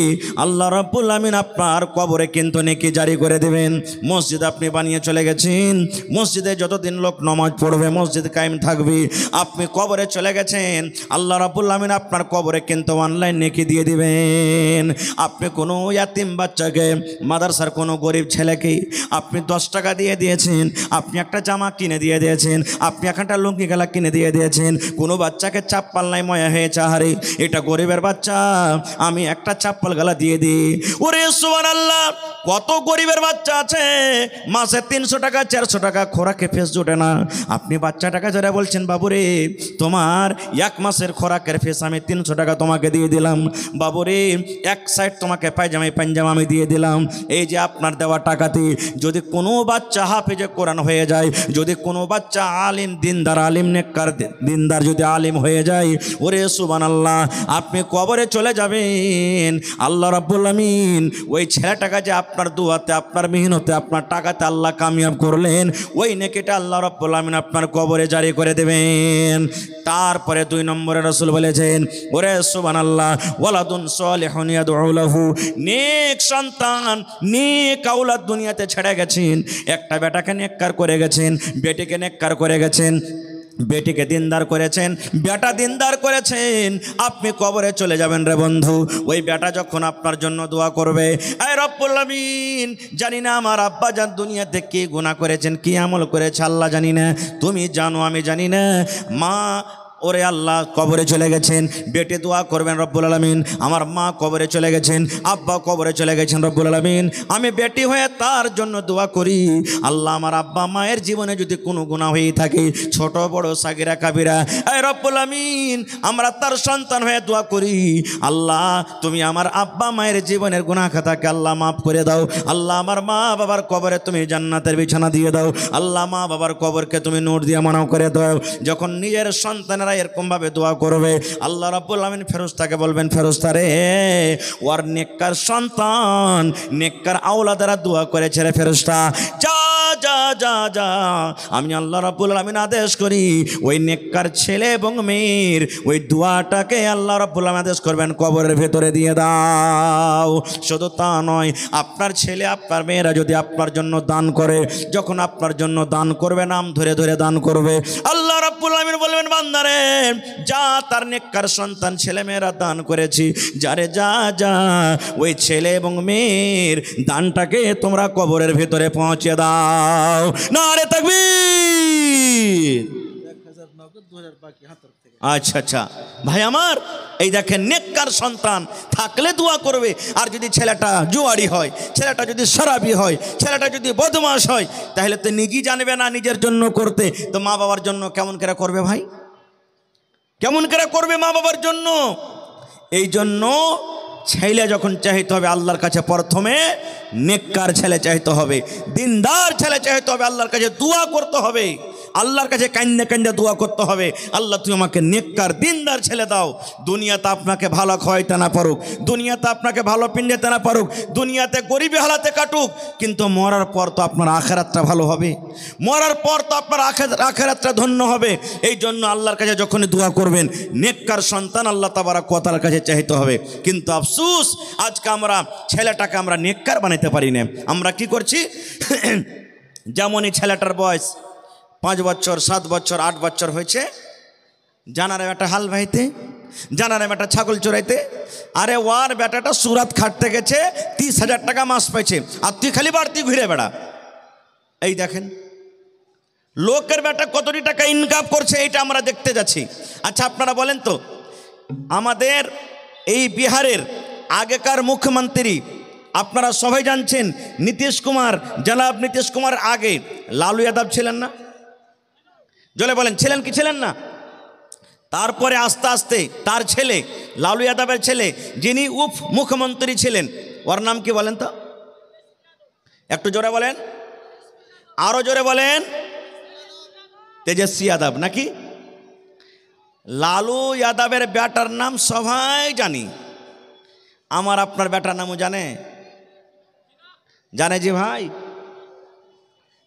[SPEAKER 1] আল্লাহ রাব্বুল আমিন আপনার কবরে কিন্তু নেকি জারি করে দেবেন। মসজিদ আপনি বানিয়ে চলে গেছেন, মসজিদে যতদিন লোক নামাজ পড়বে মসজিদ কায়েম থাকবে। আপনি কবরে চলে গেছেন, আল্লাহ রাব্বুল আমিন আপনার কবরে কিন্তু অনলাইন নেকি দিয়ে দিবেন। আপনি কোনো ইয়াতিম বাচ্চাকে, মাদ্রাসার কোনো গরিব ছেলেকে আপনি 10 টাকা দিয়ে দিয়েছেন, আপনি একটা জামা কিনে দিয়ে দিয়েছেন, আপনি একটা লুঙ্গি গেলা কিনে দিয়ে দিয়েছেন। কোনো বাচ্চাকে চাপ্পাল নাই ময়া হয়েছে, আহারে এটা গরিবের বাচ্চা, আমি একটা চাপ্পাল গেলা দিয়ে দিই। ওরে সুবহানাল্লাহ, কত গরিবের বাচ্চা আছে মাসে 300 টাকা 400 টাকা খোরাকে ফেস জোটে না। আপনি বাচ্চাটাকে ধরে বলছেন, বাবুরে তোমার 1 মাসের খোরাকের ফেস আমি 300 টাকা তোমাকে দিয়ে দিলাম, বাবুরে 1 সাইড তোমাকে পাঞ্জামা আমি দিয়ে দিলাম। এই যে আপনার দেওয়া টাকাতে যদি কোনো বাচ্চা হাফেজে কোরআন হয়ে যায়, যদি কোনো বাচ্চা আলিম দিনদার, আলিম নেককার দিনদার যদি আলিম হয়ে যায়, ওরে সুবহানাল্লাহ, আপনি কবরে চলে যাবেন, আল্লাহ রাব্বুল আমিন ওই ছেলেটাকে যে আপনার দুয়াতে, আপনার মেহনতে, আপনার টাকাতে আল্লাহ কামিয়াব করলেন, ওই নেকিটা আল্লাহ রাব্বুল আমিন আপনার কবরে জারি করে দেবেন। তারপরে 2 নম্বরে রাসূল বলেছেন, ওরে সুবহানাল্লাহ, ওয়ালাদুন সালিহুন ইয়াদউ লাহু, নেক সন্তান, নেক আওলাদ দুনিয়াতে ছেড়ে গেছেন। একটা বেটাকে নেককার করে গেছেন, বেটিকে নেককার করে গেছেন, বেটিকে দিনদার করেছেন, বেটা দিনদার করেছেন, আপনি কবরে চলে যাবেন রে বন্ধু। ওই বেটা যখন আপনার জন্য দোয়া করবে, আয় রব্বুল আমিন, জানি না আমার আব্বা জান দুনিয়াতে কি গুনাহ করেছেন, কি আমল করেছে আল্লাহ জানি না, তুমি জানো আমি জানি না, মা ওরে আল্লাহ কবরে চলে গেছেন, বেটে দোয়া করবেন রব্বুল আলামিন, আমার মা কবরে চলে গেছেন, আব্বা কবরে চলে গেছেন রব্বুল আলামিন, আমি বেটি হয়ে তার জন্য দোয়া করি। আল্লাহ আমার আব্বা মায়ের জীবনে যদি কোনো গুনাহ হয়ে থাকে, ছোট বড় সাগিরা কাবিরা, এই রব্বুল আলামিন আমরা তার সন্তান হয়ে দোয়া করি, আল্লাহ তুমি আমার আব্বা মায়ের জীবনের গুনাহ খাতাকে আল্লাহ মাফ করে দাও। আল্লাহ আমার মা বাবার কবরে তুমি জান্নাতের বিছানা দিয়ে দাও। আল্লাহ মা বাবার কবরকে তুমি নূর দিয়ে মানাও করে দাও। যখন নিজের সন্তানেরা এরকম ভাবে দোয়া করবে, আল্লাহ রাব্বুল আলামিন ফেরেশতাকে বলবেন, ফেরেশতা রে, ওর নেককার সন্তান নেককার আওলাদেরা দোয়া করেছে রে ফেরেশতা, যা যা যা যা, আমি আল্লাহ রাব্বুল আলামিন আদেশ করি ওই নেককার ছেলে এবং মেয়ের ওই দোয়াটাকে আল্লাহ রাব্বুল আলামিন আদেশ করবেন কবরের ভেতরে দিয়ে দাও। শুধু তা নয়, আপনার ছেলে আপনার মেয়েরা যদি আপনার জন্য দান করে, যখন আপনার জন্য দান করবে, নাম ধরে ধরে দান করবে, আল্লাহ রাব্বুল আলামিন বলবেন, বান্দারে যা, তার নেককার সন্তান ছেলে মেয়েরা দান করেছি, যারে যা যা, ওই ছেলে এবং মেয়ের দানটাকে তোমরা কবরের ভেতরে পৌঁছে দাও। নারে তাকবীর। আচ্ছা আচ্ছা ভাই আমার, এই দেখেন নেককার সন্তান থাকলে দোয়া করবে। আর যদি ছেলেটা জুয়ারি হয়, ছেলেটা যদি শরাবি হয়, ছেলেটা যদি বদমাশ হয়, তাহলে তো নিজেই জানবে না নিজের জন্য করতে, তো মা বাবার জন্য কেমন করে করবে ভাই? কেমন করে করবে মা বাবার জন্য? এই জন্য ছেলে যখন চাইতে হবে আল্লাহর কাছে, প্রথমে নেককার ছেলে চাইতে হবে, দিনদার ছেলে চাইতে হবে, আল্লাহর কাছে দোয়া করতে হবে, আল্লাহর কাছে কান্দে কান্দে দোয়া করতে হবে, আল্লাহ তুমি আমাকে নেককার দিনদার ছেলে দাও। দুনিয়াতে আপনাকে ভালো খাওয়াইতে না পারুক, দুনিয়াতে আপনাকে ভালো পিন্ডাতে না পারুক, দুনিয়াতে গরিবী হালাতে কাটুক, কিন্তু মরার পর তো আপনার আখিরাতটা ভালো হবে, মরার পর তো আপনার আখিরাতটা ধন্য হবে। এই জন্য আল্লাহর কাছে যখনই দোয়া করবেন, নেককার সন্তান আল্লাহ তাবারক ওয়া তাআলার কাছে চাইতে হবে। কিন্তু আফসোস, আজকে আমরা ছেলেটাকে আমরা নেককার বানাইতে পারি না। আমরা কি করছি, যেমনই ছেলেটার বয়স 5 বছর 7 বছর 8 বছর হয়েছে, জানারে বেটা হাল ভাইতে, জানারে বেটা ছাগল চড়াইতে, আরে ওয়ার বেটাটা সুরাত খাটতে গেছে, 30,000 টাকা মাস পাইছে, আর তুই খালি বাড়তি ঘুরে বেড়া। এই দেখেন লোকের বেটা কতটি টাকা ইনকাম করছে, এইটা আমরা দেখতে যাচ্ছি। আচ্ছা আপনারা বলেন তো, আমাদের এই বিহারের আগেকার মুখ্যমন্ত্রী আপনারা সবাই জানছেন, নীতিশ কুমার, জনাব নীতিশ কুমার আগে লালু যাদব ছিলেন না? জলে বলেন, ছিলেন কি ছিলেন না? তারপরে আস্তে আস্তে তার ছেলে, লালু যাদবের ছেলে, যিনি উপ মুখ্যমন্ত্রী ছিলেন, ওর নাম কি বলেন তো? একটু জোরে বলেন, আরো জোরে বলেন। তেজস্বী যাদব নাকি? লালু যাদবের বেটার নাম সবাই জানি, আমার আপনার বেটার নামও জানে? জানে জি ভাই,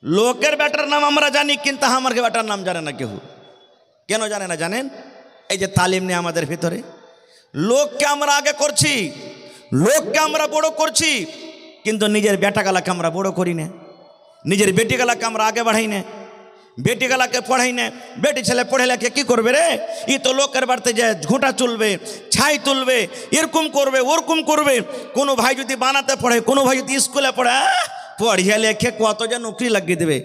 [SPEAKER 1] লোকের বেটার নাম আমরা জানি, কিন্তু আমার বেটার নাম জানে না কেউ। কেন জানে না জানেন? এই যে তালিম নেই আমাদের ভিতরে, লোককে আমরা আগে করছি, লোককে আমরা বড় করছি, কিন্তু নিজের বেটাগালাকে আমরা বড় করি না, নিজের বেটিগালাকে আমরা আগে বাড়াই না, বেটিগালাকে পড়াই না। বেটি ছেলে পড়ে লেখে কি করবে রে? ই তো লোকের বাড়িতে যায় ঘুঁটা চুলবে, ছাই তুলবে, এরকম করবে, ওরকম করবে। কোনো ভাই যদি বানাতে পড়ে, কোনো ভাই যদি স্কুলে পড়ে, পড়িয়া লেখে কত যে নৌকরি লাগিয়ে দেবে।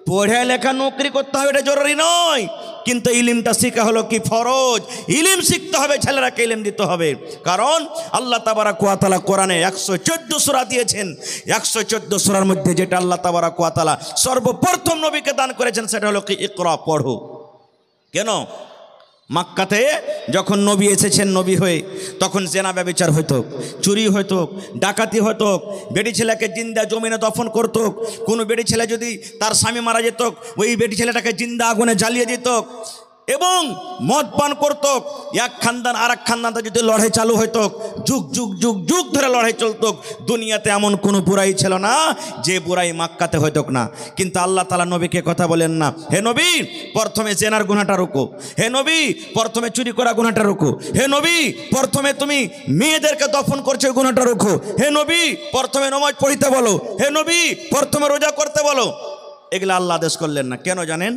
[SPEAKER 1] পড়িয়া লেখা নৌকরি করতে হবে এটা জরুরি নয়, কিন্তু ইলিমটা শিখা হলো কি ফরজ। ইলিম শিখতে হবে, ছেলেরাকে ইলিম দিতে হবে। কারণ আল্লাহ তাবারাক ওয়া তাআলা কোরআনে 114 সূরা দিয়েছেন। 114 সূরার মধ্যে যেটা আল্লাহ তাবারাক ওয়া তাআলা সর্বপ্রথম নবীকে দান করেছেন, সেটা হলো কি ইকরা, পড়ো। কেন? মক্কাতে যখন নবী এসেছেন নবী হয়ে, তখন জেনা ব্যভিচার হইতো, চুরি হইতো, ডাকাতি হতো, বেটি ছেলেকে জিন্দা জমিনে দফন করত। কোনো বেটি ছেলে যদি তার স্বামী মারা যেত, ওই বেটি ছেলেটাকে জিন্দা আগুনে জ্বালিয়ে দিত, এবং মদ পান করত। এক খানদান আর এক খানদান যদি লড়াই চালু হইতো, যুগ যুগ যুগ যুগ ধরে লড়াই চলত। দুনিয়াতে এমন কোনো বুড়াই ছিল না যে বুড়াই মক্কাতে হইতো না। কিন্তু আল্লাহ তাআলা নবীকে কথা বলেন না, হে নবী প্রথমে জেনার গুনাহটা রোকো, হে নবী প্রথমে চুরি করা গুনাহটা রোকো, হে নবী প্রথমে তুমি মেয়েদেরকে দফন করছো গুনাহটা রোকো, হে নবী প্রথমে নামাজ পড়িতে বলো, হে নবী প্রথমে রোজা করতে বলো। এগুলা আল্লাহ আদেশ করলেন না। কেন জানেন?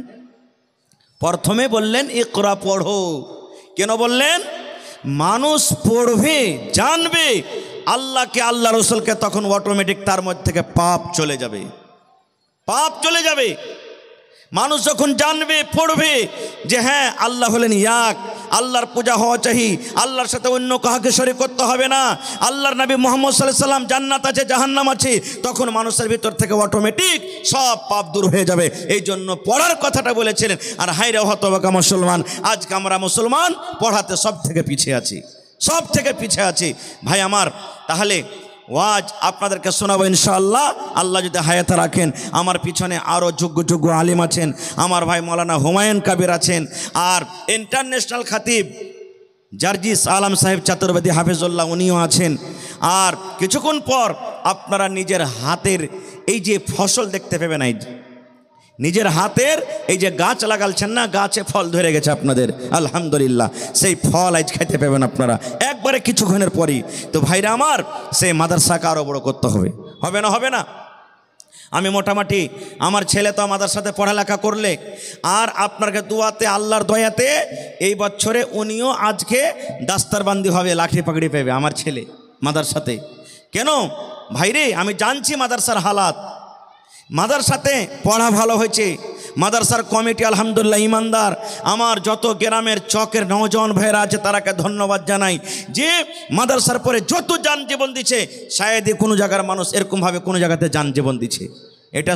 [SPEAKER 1] প্রথমে বললেন ইকরা, পড়ো। কেন বললেন? মানুষ পড়বে, জানবে আল্লাহকে, আল্লাহ রসুলকে, তখন অটোমেটিক তার মধ্যে থেকে পাপ চলে যাবে, পাপ চলে যাবে। মানুষ যখন জানবে পড়বে যে হ্যাঁ আল্লাহ হলেন এক, আল্লাহর পূজা হওয়া চাই, আল্লাহর সাথে অন্য কাউকে শরীক করতে হবে না, আল্লাহর নবী মুহাম্মদ সাল্লাল্লাহু আলাইহি সাল্লাম জান্নাত আছে জাহান্নাম আছে, তখন মানুষের ভিতর থেকে অটোমেটিক সব পাপ দূর হয়ে যাবে। এই জন্য পড়ার কথাটা বলেছিলেন। আর হায়রে হতভাগা মুসলমান, আজকে আমরা মুসলমান পড়াতে সব থেকে পিছিয়ে আছি, সব থেকে পিছিয়ে আছি ভাই আমার। তাহলে ওয়াজ আপনাদেরকে শোনাবো ইনশাআল্লাহ, আল্লাহ যদি হায়াতে রাখেন। আমার পিছনে আরও যোগ্য যোগ্য আলিম আছেন, আমার ভাই মৌলানা হুমায়ুন কবির আছেন, আর ইন্টারন্যাশনাল খাতিব জার্জিস আলম সাহেব চতুর্বেদী হাফিজুল্লাহ উনিও আছেন। আর কিছুক্ষণ পর আপনারা নিজের হাতের এই যে ফসল দেখতে পাবেন, এই নিজের হাতের এই যে গাছ লাগালছেন না, গাছে ফল ধরে গেছে আপনাদের আলহামদুলিল্লাহ, সেই ফল আজ খেতে পাবেন আপনারা একবারে কিছুক্ষণের পরই। তো ভাইরা আমার, সেই মাদ্রাসাকে আরও বড় করতে হবে, হবে না? হবে না? আমি মোটামুটি আমার ছেলে তো আমাদের সাথে পড়ালেখা করলে, আর আপনাকে দুয়াতে আল্লাহর দয়াতে এই বছরে উনিও আজকে দাস্তারবান্দি হবে, লাঠি পাকড়ি পেবে আমার ছেলে মাদ্রাসাতে। কেন ভাইরে, আমি জানছি মাদ্রাসার হালাত, মাদ্রাসাতে পড়া ভালো হয়েছে, মাদ্রাসার কমিটি আলহামদুলিল্লাহ ইমানদার। আমার যত গ্রামের চকের নওজওয়ান ভাইয়েরা আছে তারাকে ধন্যবাদ জানাই যে মাদ্রাসার পরে যত যান জীবন দিচ্ছে, শায়দই কোনো জায়গার মানুষ এরকমভাবে কোনো জায়গাতে যান জীবন দিচ্ছে। এটা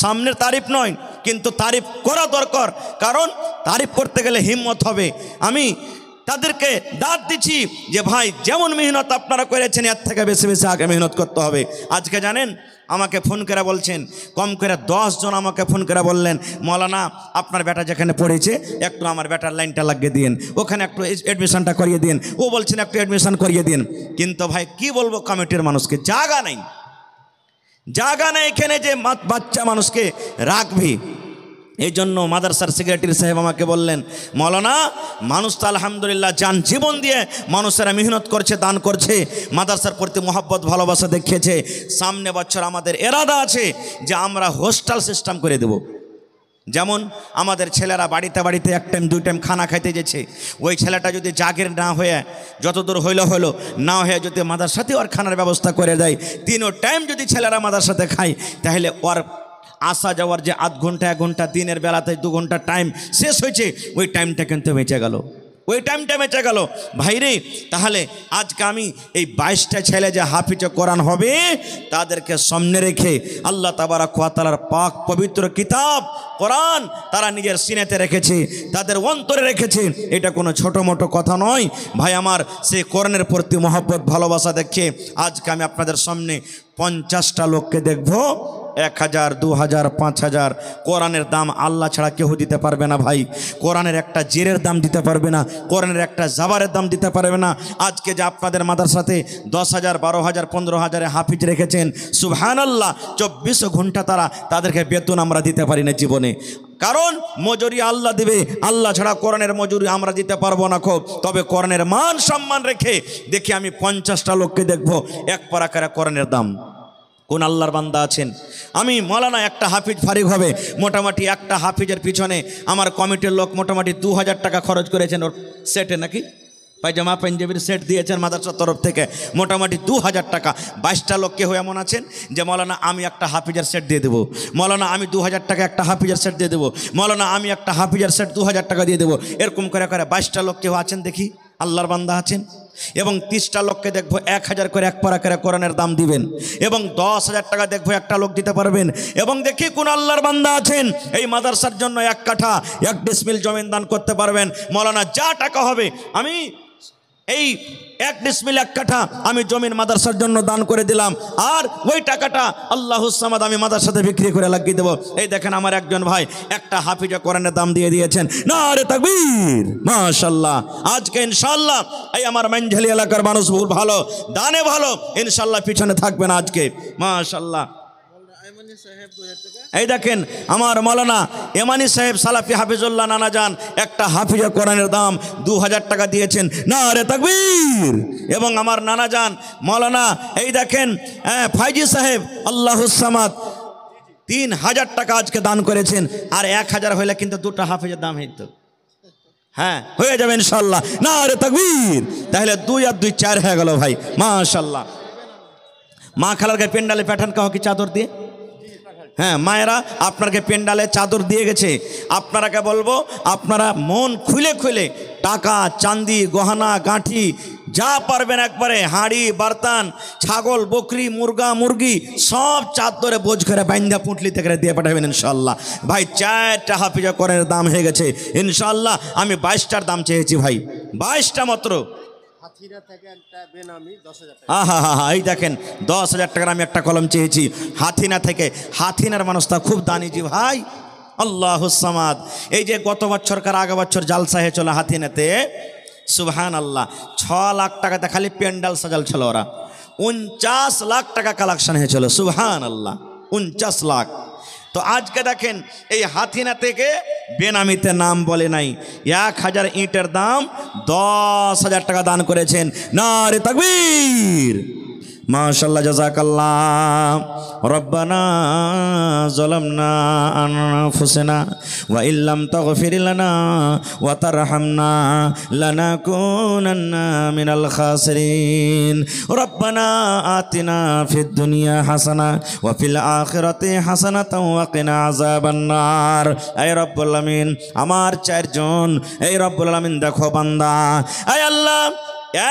[SPEAKER 1] সামনের তারিফ নয়, কিন্তু তারিফ করা দরকার, কারণ তারিফ করতে গেলে হিম্মত হবে। আমি তাদেরকে দাঁত দিচ্ছি যে ভাই যেমন মেহনত আপনারা করেছেন এর থেকে বেশি বেশি আগে মেহনত করতে হবে। আজকে জানেন আমাকে ফোন করে বলছেন, কম করে 10 জন আমাকে ফোন করে বললেন, মৌলানা আপনার বেটা যেখানে পড়েছে একটু আমার বেটার লাইনটা লাগিয়ে দিন, ওখানে একটু অ্যাডমিশনটা করিয়ে দিন, ও বলছেন একটু অ্যাডমিশন করিয়ে দিন। কিন্তু ভাই কি বলবো, কমিটির মানুষকে জায়গা নেই, জায়গা নেই এখানে যে বাচ্চা মানুষকে রাখবি। এই জন্য মাদ্রাসার সেক্রেটারি সাহেব আমাকে বললেন, মৌলানা মানুষ তো আলহামদুলিল্লাহ যান জীবন দিয়ে মানুষেরা মেহনত করছে, দান করছে, মাদ্রাসার প্রতি মহব্বত ভালোবাসা দেখিয়েছে। সামনে বছর আমাদের এরাদা আছে যে আমরা হোস্টেল সিস্টেম করে দেব। যেমন আমাদের ছেলেরা বাড়িতে বাড়িতে 1 টাইম 2 টাইম খানা খাইতে যেছে, ওই ছেলেটা যদি জাগির না হয়ে যতদূর হইলো না হয়ে যদি মাদ্রাসাতে ওর খানার ব্যবস্থা করে দেয়, 3 টাইম যদি ছেলেরা মাদ্রাসাতে খায়, তাহলে ওর আসা যাওয়ার যে আধ ঘন্টা 1 ঘন্টা দিনের বেলাতে 2 ঘন্টা টাইম শেষ হয়েছে, ওই টাইমটা কিন্তু বেঁচে গেল, ওই টাইমটা বেঁচে গেল ভাইরে। তাহলে আজকে আমি এই 22টা ছেলে যে হাফিজে কোরআন হবে তাদেরকে সামনে রেখে আল্লাহ তাবারাক ওয়া তাআলার পাক পবিত্র কিতাব কোরআন তারা নিজের সিনেতে রেখেছে, তাদের অন্তরে রেখেছে। এটা কোনো ছোটো মোটো কথা নয় ভাই আমার। সেই কোরআনের প্রতি মহব্বত ভালোবাসা দেখে আজকে আমি আপনাদের সামনে 50টা লোককে দেখবো, 1000, 2000, 5000। কোরআনের দাম আল্লাহ ছাড়া কেউ দিতে পারবে না ভাই। কোরআনের একটা জেরের দাম দিতে পারবে না, কোরআনের একটা জাবারের দাম দিতে পারবে না। আজকে যে আপনাদের মাদ্রাসাতে 10,000, 12,000, 15,000 হাফিজ রেখেছেন, সুবহানাল্লাহ, 24 ঘন্টা তাদেরকে বেতন আমরা দিতে পারি না জীবনে। কারণ মজুরি আল্লাহ দেবে, আল্লাহ ছাড়া কোরআনের মজুরি আমরা দিতে পারবো না খুব। তবে কোরআনের মান সম্মান রেখে দেখি আমি 50টা লোককে দেখবো 1 পারা করে কোরআনের দাম। কোন আল্লাহর বান্দা আছেন? আমি মৌলানা একটা হাফিজ ফারিক হবে, মোটামুটি একটা হাফিজের পিছনে আমার কমিটির লোক মোটামুটি 2000 টাকা খরচ করেছেন ওর সেটে, নাকি পায়জামা পাঞ্জাবির সেট দিয়েছেন মাদ্রাসার তরফ থেকে মোটামুটি 2000 টাকা। 22টা লোক কেউ এমন আছেন যে মৌলানা আমি একটা হাফিজের সেট দিয়ে দেবো, মৌলানা আমি 2000 টাকা একটা হাফিজের সেট দিয়ে দেবো, মৌলানা আমি একটা হাফিজের সেট 2000 টাকা দিয়ে দেবো। এরকম করে 22টা লোক কেউ আছেন দেখি আল্লাহর বান্দা আছেন। এবং 30টা লোককে দেখবো 1000 করে 1 পারা করে কোরআনের দাম দিবেন, এবং 10,000 টাকা দেখবো একটা লোক দিতে পারবেন। এবং দেখি কোন আল্লাহর বান্দা আছেন এই মাদ্রাসার জন্য 1 কাঠা 1 ডিসমিল জমিন দান করতে পারবেন। মৌলানা যা টাকা হবে আমি এই 1 ডিসমিল 1 কাঠা আমি জমিন মাদ্রাসার জন্য দান করে দিলাম, আর ওই টাকাটা আল্লাহুস সামাদ আমি মাদ্রাসাতে বিক্রি করে লাগিয়ে দেবো। এই দেখেন আমার একজন ভাই একটা হাফিজে কোরআনের দাম দিয়ে দিয়েছেন, নারে তাকবীর, মাশাআল্লাহ। আজকে ইনশাআল্লাহ এই আমার মানঝালি এলাকার মানুষ বহু ভালো, দানে ভালো, ইনশাআল্লাহ পিছনে থাকবেন আজকে, মাশাআল্লাহ। এই দেখেন আমার মৌলানা এমানি সাহেব সালাফি হাফিজুল্লাহ নানা যান একটা হাফিজে কোরআনের দাম 2000 টাকা দিয়েছেন, নারে তাকবীর। এবং আমার নানা যান মৌলানা এই দেখেন ফাইজি সাহেব আল্লাহুস সামাদ 3000 টাকা আজকে দান করেছেন। আর 1000 হইলে কিন্তু 2টা হাফিজের দাম হইতো, হ্যাঁ হয়ে যাবে ইনশাআল্লাহ, নারে তাকবীর। তাহলে 2 আর 2 4 হয়ে গেল ভাই, মাশাআল্লাহ। মা খালার গায়ে পেন্ডালে প্যাঠান কাহ কি চাদর দিয়ে হ্যাঁ মায়েরা আপনাকে পেন্ডালে চাদর দিয়ে গেছে, আপনারাকে বলবো আপনারা মন খুলে খুলে টাকা চাঁদি গহনা গাঁঠি যা পারবেন একবারে হাঁড়ি বার্তান ছাগল বকরি মুরগা মুরগি সব চাদরে বোঝ করে বাইন্দা পুঁটলি থেকে দিয়ে পাঠাবেন ইনশাল্লাহ। ভাই 4টা হাফিজা কোরআনের দাম হয়ে গেছে ইনশাল্লাহ। আমি 22টার দাম চেয়েছি ভাই, 22টা মাত্র। এই দেখেন 10,000 টাকার আমি একটা কলম চেয়েছি হাথিনা থেকে। হাথিনার মানুষটা খুব দানিজি ভাই, আল্লাহুস সামাদ। এই যে গত বছরকার আগে বছর জালসা হয়েছিল হাথিনাতে, সুবহান আল্লাহ, 6 লাখ টাকাতে খালি প্যান্ডেল সাজাল ছিল ওরা। 49 লাখ টাকা কালেকশন হয়েছিল, সুবহান আল্লাহ, 49 লাখ। তো আজকে দেখেন এই হাথিনা থেকে বেনামিতে নাম বলে নাই, 1000 ইটের দাম 10,000 টাকা দান করেছেন। নারে তাকবীর, মাশাআল্লাহ, জাযাকাল্লাহ। রব্বানা যালামনা আনফুসানা ওয়া ইল্লাম তাগফির লানা ওয়া তারহামনা লানাকুনান্না মিনাল খাসিরিন। রব্বানা আতিনা ফিদ দুনিয়া হাসানা ওয়া ফিল আখিরাতি হাসানাতাও ওয়া কিনা আযাবান নার। হে রব্বুল আলামিন, আমার 4 জন, এই রব্বুল আলামিন দেখো বান্দা, হে আল্লাহ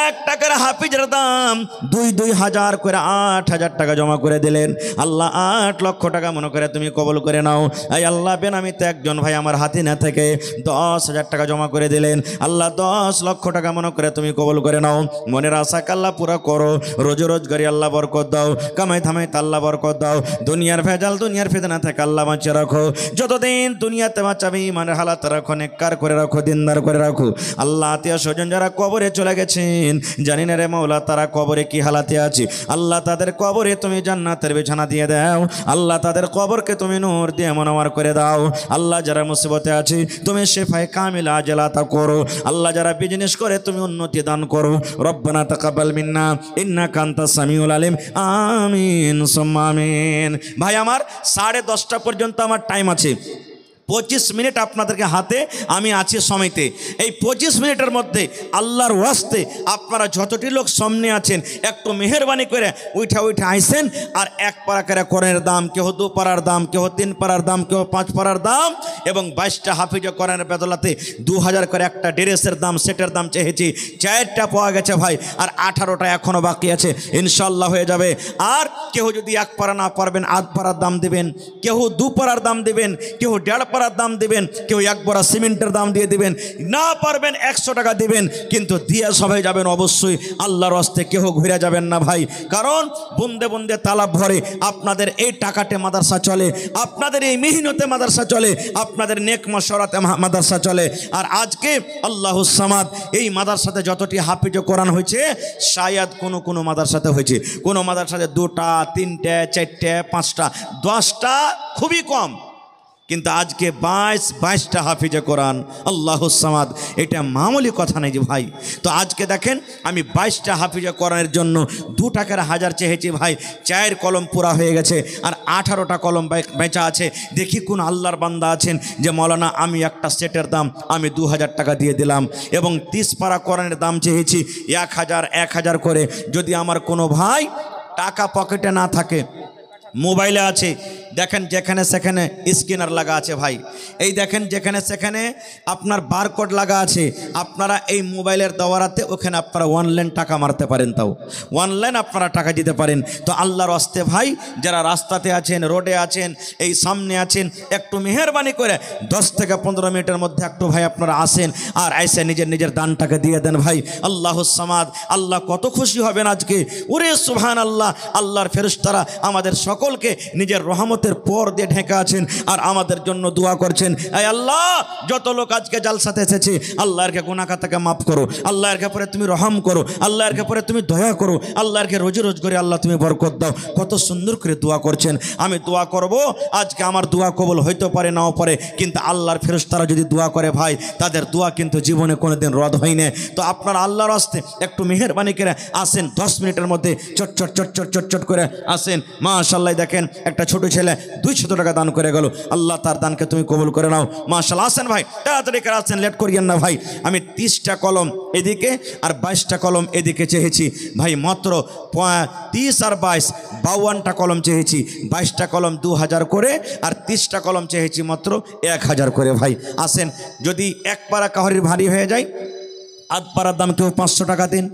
[SPEAKER 1] 1 টাকার হাফিজের দাম 2 হাজার করে 8,000 টাকা জমা করে দিলেন। আল্লাহ 8 লক্ষ টাকা মনে করে তুমি কবুল করে নাও। এই আল্লাহ বেনামিতে একজন ভাই আমার হাতিনা থেকে 10,000 টাকা জমা করে দিলেন। আল্লাহ 10 লক্ষ টাকা মনে করে তুমি কবুল করে নাও। মনের আশা আল্লাহ পুরো করো, রোজগারি আল্লাহ বরকত দাও, কামাই থামাই আল্লাহ বরকত দাও, দুনিয়ার ভেজাল দুনিয়ার ফিতনা থেকে আল্লাহ বাঁচিয়ে রাখো। যতদিন দুনিয়াতে বাঁচাবি মানে হালাত রাখো, নেককার করে রাখো, দিনদার করে রাখো। আল্লাহ আত্মীয় স্বজন যারা কবরে চলে গেছে জানি না রে মৌলা তারা কবরে কি হালাতে আছে, আল্লাহ তাদের কবরে তুমি জান্নাতের বিছানা দিয়ে দাও। আল্লাহ তাদের কবরকে তুমি নূর দিয়ে মুনাওয়ার করে দাও। আল্লাহ যারা মুসিবতে আছে তুমি শিফায়ে কামিলা আজলাতা করো। আল্লাহ যারা বিজনেস করে তুমি উন্নতি দান করো। রব্বানা তাকাব্বাল মিন্না ইন্নাকা আনতাস সামিউল আলিম, আমিন সুম্মা আমিন। ভাই আমার 10:30 পর্যন্ত আমার টাইম আছে, 25 মিনিট আপনাদেরকে হাতে আমি আছি সময়তে। এই 25 মিনিটের মধ্যে আল্লাহর ওয়াস্তে আপনারা যতটি লোক সামনে আছেন একটু মেহেরবানি করে উঠা আইসেন। আর 1 পারা করে কোরআনের দাম, কেউ 2 পারার দাম, কেউ 3 পারার দাম, কেউ 5 পারার দাম এবং 22টা হাফিজ কোরআনের বদলাতে 2000 করে একটা ড্রেসের দাম, সেটের দাম চেয়েছি। 4টা পাওয়া গেছে ভাই, আর 18টা এখনও বাকি আছে, ইনশাল্লাহ হয়ে যাবে। আর কেউ যদি 1 পারা না পারবেন 8 পারার দাম দেবেন, কেউ 2 পারার দাম দেবেন, কেউ 1.5 পারার দাম দিবেন, কেউ 1 বড়া সিমেন্টের দাম দিয়ে দিবেন। না পারবেন 100 টাকা দিবেন, কিন্তু দিয়ে সবাই যাবেন অবশ্যই আল্লাহর হস্তে, কেউ ঘুরে যাবেন না ভাই। কারণ বন্দে বন্দে তালাব ভরে আপনাদের এই টাকাতে মাদ্রাসা চলে, আপনাদের এই মেহনতে মাদ্রাসা চলে, আপনাদের নেক মশওয়ারাতে মাদ্রাসা চলে। আর আজকে আল্লাহুস সামাদ এই মাদ্রাসাতে যতটি হাফিজ কোরআন হয়েছে শায়াদ কোনো মাদ্রাসাতে হয়েছে, কোনো মাদ্রাসাতে 2টা 3টে 4টে 5টা 10টা খুবই কম, কিন্তু আজকে 22টা হাফিজে কোরআন, আল্লাহুস সামাদ। এটা মামুলি কথা নেই যে ভাই। তো আজকে দেখেন আমি 22টা হাফিজে কোরআনের জন্য 2 টাকার 1000 চেয়েছি ভাই। 4 কলম পুরা হয়ে গেছে, আর 18টা কলম বেচা আছে। দেখি কোন আল্লাহর বান্দা আছেন যে মৌলানা আমি একটা সেটের দাম আমি 2000 টাকা দিয়ে দিলাম, এবং 30 পারা কোরআনের দাম চেয়েছি 1000 করে। যদি আমার কোনো ভাই টাকা পকেটে না থাকে, মোবাইলে আছে, দেখেন যেখানে সেখানে স্ক্যানার লাগা আছে ভাই, এই দেখেন যেখানে সেখানে আপনার বারকোড লাগা আছে। আপনারা এই মোবাইলের দ্বারাতে ওখানে আপনারা অনলাইন টাকা মারতে পারেন, তাও অনলাইন আপনারা টাকা দিতে পারেন। তো আল্লাহর হস্তে ভাই যারা রাস্তাতে আছেন, রোডে আছেন, এই সামনে আছেন, একটু মেহেরবানি করে 10 থেকে 15 মিনিটের মধ্যে একটু ভাই আপনারা আসেন, আর এসে নিজের দানটাকে দিয়ে দেন ভাই। আল্লাহুস সামাদ, আল্লাহ কত খুশি হবেন আজকে। ওরে সুবহানাল্লাহ, আল্লাহর ফেরেশতারা আমাদের সকলকে নিজের রহমতের পর দিয়ে ঢেকে আছেন আর আমাদের জন্য দোয়া করছেন। এই আল্লাহ যত লোক আজকে জালসাতে এসেছে, আল্লাহরকে গুনাহ খাতাকে মাফ করো, আল্লাহর পরে তুমি রহম করো, আল্লাহর পরে তুমি দয়া করো, আল্লাহরকে রোজ করে আল্লাহ তুমি বরকত দাও। কত সুন্দর করে দোয়া করছেন। আমি দোয়া করব, আজকে আমার দোয়া কবুল হইতে পারে নাও পারে, কিন্তু আল্লাহর ফেরেশতারা যদি দোয়া করে ভাই, তাদের দোয়া কিন্তু জীবনে কোনোদিন রদ হয় না। তো আপনারা আল্লাহর হস্তে একটু মেহেরবানি করে আসেন, 10 মিনিটের মধ্যে চট করে আসেন। মাশাআল্লাহ দেখেন একটা ছোট ছেলে ছেলে 200 টাকা দান করে গেল, আল্লাহ তার দানকে তুমি কবুল করে নাও। মাশাআল্লাহ। আসেন ভাই, তাড়াতাড়ি করে আসেন, লেট করিয়েন না ভাই। আমি 30টা কলম এদিকে আর 22টা কলম এদিকে চেয়েছি ভাই, মাত্র 30 আর 22 52টা কলম চেয়েছি, 22টা কলম 2000 করে আর 30টা কলম চেয়েছি মাত্র 1000 করে। ভাই আসেন, যদি এক পারা কাহরির ভারী হয়ে যায়, আধ পাড়ার দাম কেউ 500 টাকা দিন,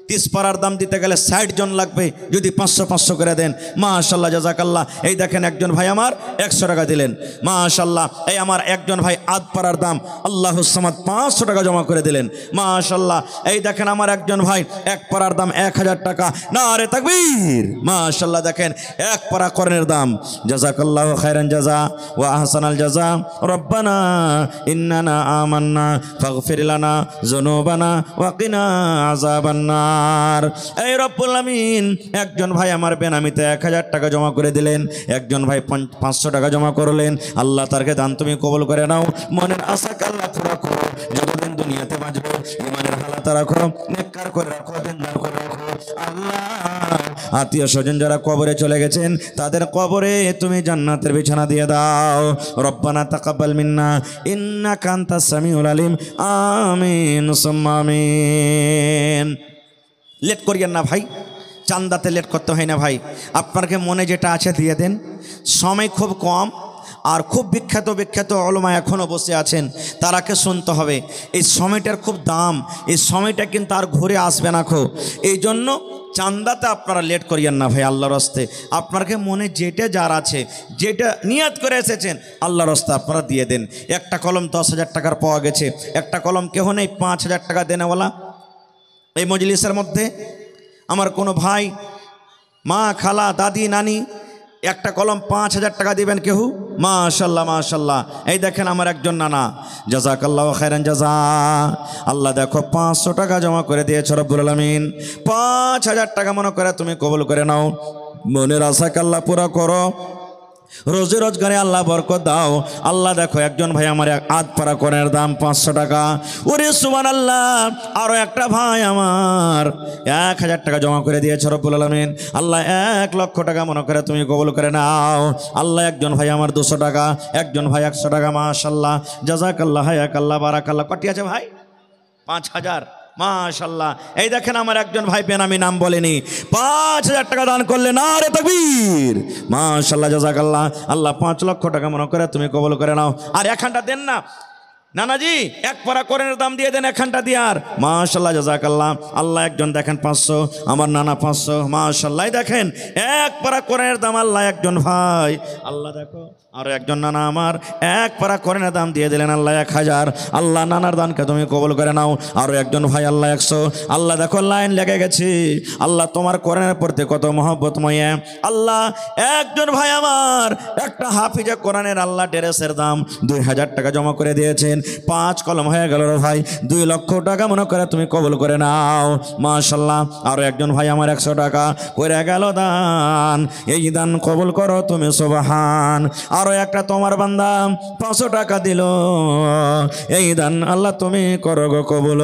[SPEAKER 1] 30 পাড়ার দাম দিতে গেলে 60 জন লাগবে, যদি 500 করে দেন মাশাআল্লাহ জাযাকাল্লাহ। এই দেখেন একজন ভাই আমার 100 টাকা দিলেন, মাশাআল্লাহ। এই আমার একজন ভাই আধ পাড়ার দাম আল্লাহুস সামাদ 500 টাকা জমা করে দিলেন, মাশাআল্লাহ। এই দেখেন আমার একজন ভাই এক পাড়ার দাম 1000 টাকা, নারে তাকবীর, মাশাআল্লাহ। দেখেন এক পাড়া কোরআনের দাম, জাযাকাল্লাহু খায়রান জাযা ওয়া আহসানাল জাযা, রব্বানা ইন্নানা আমান্না ফাগফির লানা যুনুবানা ওয়া কিনা আযাবান নার। এই রব্বুল আমিন, একজন ভাই আমার বেনামিতে 1000 টাকা জমা করে দিলেন, একজন ভাই 500 টাকা জমা করলেন, আল্লাহ তারকে দান তুমি কবুল করে নাও। মনের আশাকে আল্লাহ পুরা করো, যতদিন দুনিয়াতে বাঁচবে ইমানের হালাত রাখো, নেককার করে রাখো, দিনদার করে রাখো আল্লাহ। আত্মীয় স্বজন যারা কবরে চলে গেছেন তাদের কবরে তুমি জান্নাতের বিছানা দিয়ে দাও। রব্বানা তাকাব্বাল মিন্না ইন্নাকা আনতাস সামিউল আলিম, আমিন সুম্মা আমিন। লেট করিয়েন না ভাই, চান্দাতে লেট করতে হয় না ভাই, আপনাকে মনে যেটা আছে দিয়ে দেন। সময় খুব কম, আর খুব বিখ্যাত ওলামা এখনও বসে আছেন, তারাকে শুনতে হবে। এই সময়টার খুব দাম, এই সময়টা কিন্তু আর ঘুরে আসবে না খো। এই জন্য চান্দাতে আপনারা লেট করিয়েন না ভাই, আল্লাহর রাস্তে আপনাকে মনে যেটা যার আছে, যেটা নিয়াত করে এসেছেন আল্লাহর রাস্তে আপনারা দিয়ে দেন। একটা কলম 10,000 টাকার পাওয়া গেছে, একটা কলম কেহ নেই 5,000 টাকা দেনেওয়ালা এই মজলিসের মধ্যে। আমার কোনো ভাই, মা, খালা, দাদি, নানি একটা কলম 5,000 টাকা দিবেন কেউ? মাশাল্লাহ মাশাল্লাহ। এই দেখেন আমার একজন নানা, জাযাকাল্লাহু খায়রান জাযা, আল্লাহ দেখো 500 টাকা জমা করে দিয়েছ রব্বুল আলামিন। 5,000 টাকা মনে করে তুমি কবুল করে নাও, মনের আশাকে আল্লাহ পুরা করো, রোজি রোজগারে আল্লাহ বরকত দাও। আল্লাহ দেখো একজন ভাই আমার আধ পাড়া কোরআনের দাম 500 টাকা, ওরে সুবহানাল্লাহ। আরও একটা ভাই আমার 1000 টাকা জমা করে দিয়েছে রব্বুল আলামিন, আল্লাহ 1 লক্ষ টাকা মনে করে তুমি কবুল করে নাও। আল্লাহ একজন ভাই আমার 200 টাকা, একজন ভাই 100 টাকা, মাশাল্লাহ জাযাকাল্লাহ হায়াকাল্লাহ বারাকাল্লাহ। কটি আছে ভাই? 5000, মাশাল্লাহ। এই দেখেন আমার একজন ভাই বেনামি নাম বলেনি 5,000 টাকা দান করলেন, নারে তাকবীর, মাশাল্লাহ জাযাকাল্লাহ। আল্লাহ 5 লক্ষ টাকা মনে করে তুমি কবুল করে নাও। আর একখানটা দেন না নানাজি, এক পারা কোরআনের দাম দিয়ে দেন একখানটা দিয়ে, আর মাশাল্লাহ জাযাকাল্লাহ। আল্লাহ একজন দেখেন 500, আমার নানা 500, মাশাল্লাহ। দেখেন এক পারা কোরআনের দাম আল্লাহ একজন ভাই, আল্লাহ দেখো আর একজন নানা আমার এক পারা কোরআনের দাম দিয়ে দিলেন আল্লাহ 1000। আল্লাহ নানার দানকে তুমি কবুল করে নাও। আরও একজন ভাই আল্লাহ 100, আল্লাহ দেখো লাইন লেগে গেছে, আল্লাহ তোমার কোরআনের প্রতি কত মহব্বতময়। আল্লাহ একজন ভাই আমার একটা হাফিজে কোরআনের আল্লাহ ড্রেসের দাম 2000 টাকা জমা করে দিয়েছেন, 5 কলম হয়ে গেল রে ভাই, 2 লক্ষ টাকা মনে করে তুমি কবুল করে নাও, মাশাল্লাহ। আরও একজন ভাই আমার 100 টাকা করে গেল দান, এই দান কবুল করো তুমি সুবহান। আরও একটা তোমার বান্দা 500 টাকা দিল, এই দান আল্লাহ তুমি করো গো কবুল।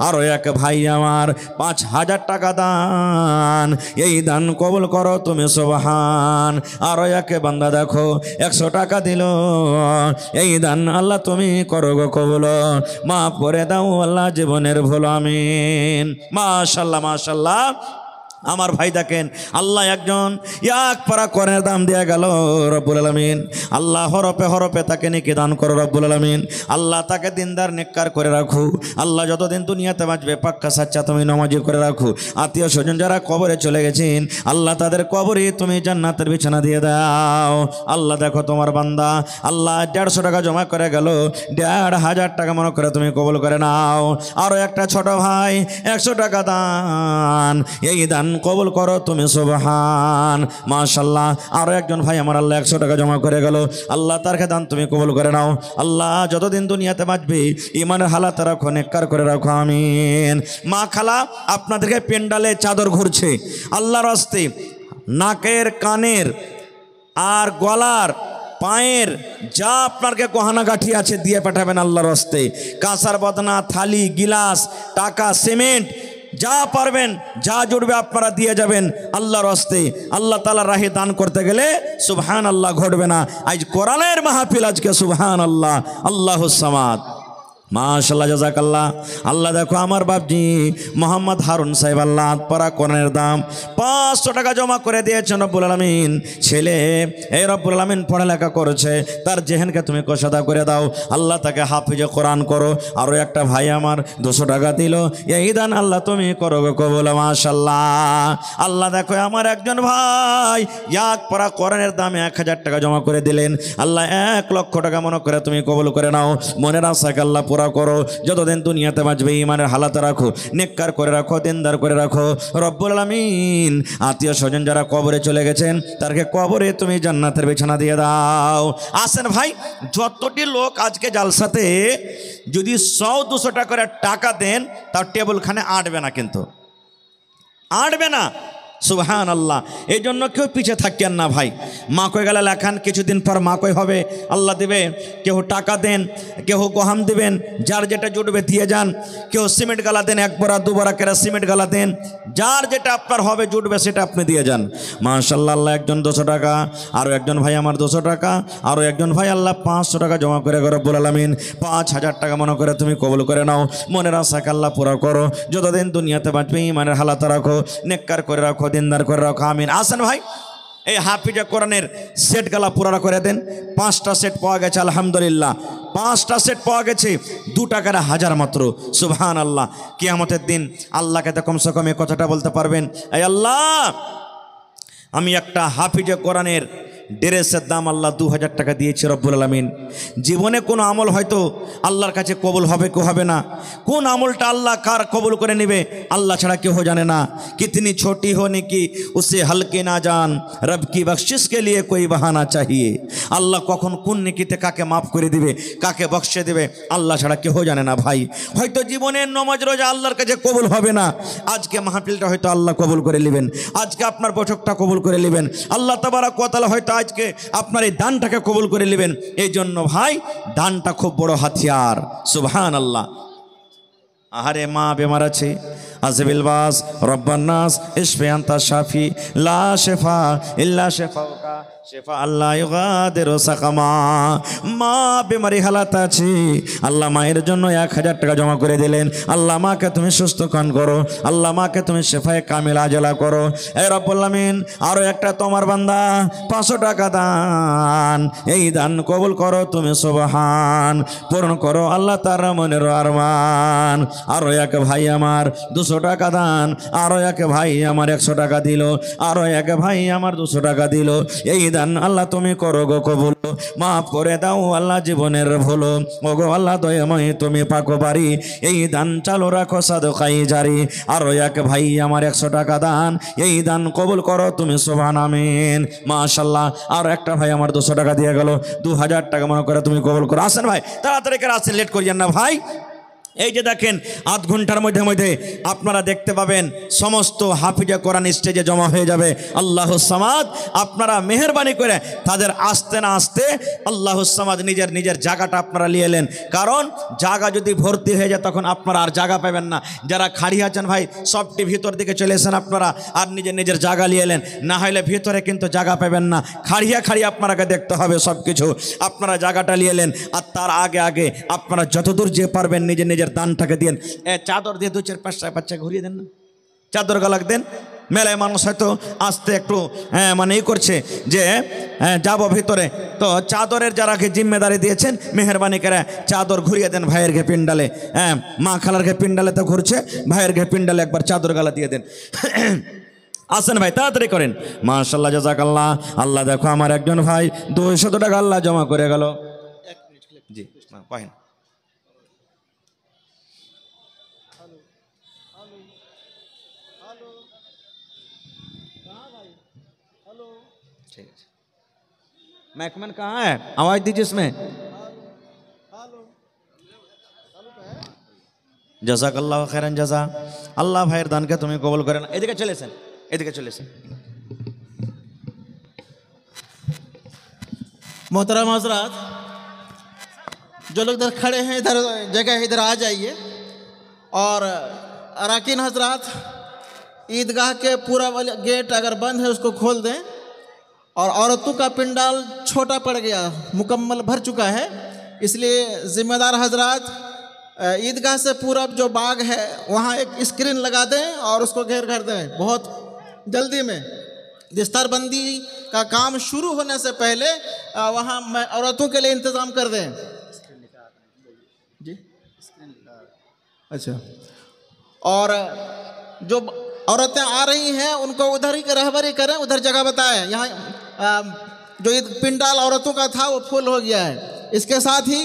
[SPEAKER 1] আরও এক ভাই আমার 5,000 টাকা দান, এই দান কবুল করো তুমি সুবহান। আরও এক বান্দা দেখো 100 টাকা দিল, এই দান আল্লাহ তুমি করো গো কবুল, মাফ করে দাও আল্লাহ জীবনের ভুল, আমিন। মাশাল্লাহ মাশাল্লাহ। আমার ভাই দেখেন আল্লাহ একজন এক পারা কোরআনের দাম দিয়ে গেল রব্বুল আলামিন। আল্লাহ হরপে হরপে তাকে নেকি দান করো রব্বুল আলামিন। আল্লাহ তাকে দিনদার নেককার করে রাখো। আল্লাহ যতদিন দুনিয়াতে বাঁচবে পাক্কা সাচ্চা তুমি নামাজি করে রাখো। আত্মীয় স্বজন যারা কবরে চলে গেছেন আল্লাহ তাদের কবরে তুমি জান্নাতের বিছানা দিয়ে দাও। আল্লাহ দেখো তোমার বান্দা আল্লাহ 150 টাকা জমা করে গেল, 1,500 টাকা মনে করে তুমি কবুল করে নাও। আরও একটা ছোট ভাই 100 টাকা দান, এই দান কবুল করো তুমি সুবহান, মাশাল্লাহ। আরও একজন ভাই আমার আল্লাহ 100 টাকা জমা করে গেল, আল্লাহ তার দান তুমি কবুল করে নাও। আল্লাহ যতদিন দুনিয়াতে বাঁচবে ইমানের হালাত রাখো, নেককার করে রাখো, আমিন। মা খালা আপনাদেরকে পেন্ডালে চাদর ঘুরছে, আল্লাহর রাস্তে নাকের, কানের আর গলার, পায়ের যা আপনাকে গহনা গাঠি আছে দিয়ে পাঠাবেন আল্লাহর রাস্তে। কাঁসার বদনা, থালি, গিলাস, টাকা, সিমেন্ট যা পারবেন যা জুড়বে আপনারা দিয়ে যাবেন আল্লাহর হস্তে। আল্লাহ তাআলার রাহে দান করতে গেলে সুবহানাল্লাহ ঘটবে না। আজ কোরআনের মাহফিল, আজকে সুবহানাল্লাহ, আল্লাহুস সামাদ, মাশাআল্লাহ, জাযাকাল্লাহ। আল্লাহ দেখো আমার বাপজি মোহাম্মদ হারুন সাহেব, আল্লাহ পড়া কোরআনের দাম 500 টাকা জমা করে দিয়েছেন রব্বুল আলামিন। ছেলে এই রব্বুল আলামিন পড়ালেখা করেছে, তার জেহেনকে তুমি কসাদা করে দাও, আল্লাহ তাকে হাফিজে কোরআন করো। আরও একটা ভাই আমার 200 টাকা দিল, এই দান আল্লাহ তুমি করো গো কবুল, মাশাআল্লাহ। আল্লাহ দেখো আমার একজন ভাই এক পড়া কোরআনের দামে 1000 টাকা জমা করে দিলেন, আল্লাহ 1 লক্ষ টাকা মনে করে তুমি কবুল করে নাও। মনের আশাকে আল্লাহ পুরা করো, যতদিন দুনিয়াতে বাঁচবে ইমানের হালাতে রাখো, নেককার করে রাখো, দিনদার করে রাখো রব্বুল আলামিন। আত্মীয় স্বজন যারা কবরে চলে গেছেন তাদেরকে কবরে তুমি জান্নাতের বিছানা দিয়ে দাও। আসেন ভাই, যতটি লোক আজকে জালসাতে যদি 100-200 টাকা করে টাকা দেন তার টেবিলখানে আটবে না, কিন্তু আটবে না। সুবহানাল্লাহ। এই জন্য কেউ পিছিয়ে থাকেন না ভাই। মা কই গেলে লেখান, কিছুদিন পর মা কই হবে, আল্লাহ দেবে। কেউ টাকা দেন, কেউ গহাম দেবেন, যার যেটা জুটবে দিয়ে যান। কেউ সিমেন্ট গালা দেন, 1 বড়া 2 বড়া করে সিমেন্ট গালা দেন, যার যেটা আপনার হবে জুটবে সেটা আপনি দিয়ে যান। মাশাআল্লাহ। আল্লাহ একজন 200 টাকা, আরও একজন ভাই আমার 200 টাকা, আরও একজন ভাই আল্লাহ 500 টাকা জমা করে রব্বুল আলামিন 5000 টাকা মনে করে তুমি কবুল করে নাও। মনের আশাকে আল্লাহ পুরা করো, যতদিন দুনিয়াতে বাঁচবে ইমানের হালাতে রাখো, নেককার করে রাখো, দিনদার করে রাখো, আমিন। আসেন ভাই, এই হাফিজে কোরআনের সেট গালা পুরা করে দেন। 5টা সেট পাওয়া গেছে আলহামদুলিল্লাহ, 5টা সেট পাওয়া গেছে, 2 টাকার 1000 মাত্র। সুবহানাল্লাহ। কিয়ামতের দিন আল্লাহকে তো কমসে কম এই কথাটা বলতে পারবেন, এই আল্লাহ আমি একটা হাফিজে কোরআনের ড্রেসের দাম আল্লাহ 2000 টাকা দিয়েছে রব্বুল আলামিন। জীবনে কোনো আমল হয়তো আল্লাহর কাছে কবুল হবে কেউ হবে না, কোন আমলটা আল্লাহ কার কবুল করে নেবে আল্লাহ ছাড়া কেউ জানে না। কিতনি ছোটি हो নেকি উসে হলকে না জান, রব কি বখশিশ কে লিয়ে কোই বাহানা চাহিয়ে। আল্লাহ কখন কোন নেকিতে কাকে মাফ করে দিবে, কাকে বখশে দেবে আল্লাহ ছাড়া কেউ জানে না ভাই। হয়তো জীবনের নামাজ রোজা আল্লাহর কাছে কবুল হবে না, আজকে মাহফিলটা হয়তো আল্লাহ কবুল করে নেবেন, আজকে আপনার বৈঠকটা কবুল করে নেবেন, আল্লাহ তাবারক ওয়া তাআলা হয়তো আজকে আপনার এই দানটাকে কবুল করে নেবেন। এই জন্য ভাই দানটা খুব বড় হাতিয়ার। সুবহানাল্লাহ। আহারে মা বেমার আছে, আজবিল বাস রব্বান নাস ইশফি আনতা শাফি লা শিফা ইল্লা শিফাউকা শিফা আল্লাহ ইউগাদিরু সাকামা। মা বেমারি হালাত আছে, আল্লাহ মায়ের জন্য 1000 টাকা জমা করে দিলেন। আল্লাহ মাকে তুমি সুস্থ কান করো, আল্লাহ মাকে তুমি শেফায়ে কামিল আজলা করো। এ রব্বুল আলামিন আরো একটা তোমার বান্দা 500 টাকা দান, এই দান কবুল করো তুমি সুবহান, পূরণ করো আল্লাহ তার মনের আরমান। আরো এক ভাই আমার 200 টাকা দান, আরো এক ভাই আমার 100 টাকা দিল, আরো এক ভাই আমার 200 টাকা দিল। এই দান আল্লাহ তুমি করো গো কবুল, মাফ করে দাও আল্লাহ জীবনের ভুল। ওগো আল্লাহ দয়াময় তুমি পাকো বাড়ি, এই দান চালু রাখো সাদকাই জারি। আরো এক ভাই আমার 100 টাকা দান, এই দান কবুল করো তুমি সুবহান, আমিন। মাশাআল্লাহ। আর একটা ভাই আমার 200 টাকা দিয়ে গেল, 2000 টাকা মনে করে তুমি কবুল করো। আসেন ভাই, তাড়াতাড়ি করে আসেন, লেট করিয়েন না ভাই। এই যে দেখেন 8 ঘন্টার মধ্যে আপনারা দেখতে পাবেন সমস্ত হাফিজে কোরআন স্টেজে জমা হয়ে যাবে। আল্লাহুস সামাদ। আপনারা মেহেরবানি করে তাদের আসতে না আসতে আল্লাহুস সামাদ নিজের জায়গাটা আপনারা নিয়ে এলেন, কারণ জায়গা যদি ভর্তি হয়ে যায় তখন আপনারা আর জায়গা পাবেন না। যারা খাড়ি আছেন ভাই সবটি ভিতর দিকে চলে এসেন আপনারা, আর নিজের জায়গা নিয়ে এলেন, না হলে ভিতরে কিন্তু জায়গা পাবেন না। খাড়িয়া আপনারাকে দেখতে হবে সব কিছু, আপনারা জায়গাটা নিয়ে এলেন। আর তার আগে আপনারা যতদূর যে পারবেন নিজের দানটাকে দিন। চাদর দিয়ে 2-4-5 ঘুরিয়ে দেন না, চাদর গালাক দেন। মেলায় মানুষ হয়তো আসতে একটু মানে এই করছে যে যাবো ভিতরে, তো চাদরের যারা জিম্মেদারি দিয়েছেন মেহরবানি করে চাদর ঘুরিয়ে দেন ভাইয়ের ঘে পিন্ডালে। মা খালার ঘে পিন্ডালে তো ঘুরছে, ভাইয়ের ঘে পিন্ডালে একবার চাদর গালা দিয়ে দেন। আসেন ভাই, তাড়াতাড়ি করেন। মাশাআল্লাহ, জাযাকাল্লাহ। আল্লাহ দেখো আমার একজন ভাই 200 টাকা আল্লাহ জমা করে গেল। জি কহেন। मैकमैन कहाँ है, आवाज दीजिए इसमें। জাযাকাল্লাহ খায়রান জাযা। আল্লাহ ভাইয়ের দানকে তুমি কবুল করেন। এদিকে চলেছেন, এদিকে চলেছেন।
[SPEAKER 2] मोहतरम हज़रात, जो लोग इधर खड़े हैं इधर जगह इधर आ जाइए, और अराकीन हजरात, ईदगाह के पूरा वाला गेट अगर बंद है उसको खोल दें। और औरतों का पिंडाल छोटा पड़ गया, मुकम्मल भर चुका है, इसलिए ज़िम्मेदार हजरात ईदगाह से पूरा जो बाग है वहाँ एक स्क्रीन लगा दें और उसको घेर कर दें। बहुत जल्दी में बिस्तरबंदी का काम शुरू होने से पहले वहाँ औरतों के लिए इंतज़ाम कर दें। जी अच्छा। और जो औरतें आ रही हैं उनको उधर ही रहबरी करें, उधर जगह बताएं। यहाँ जो पिंडाल औरतों का था वो फुल हो गया है। इसके साथ ही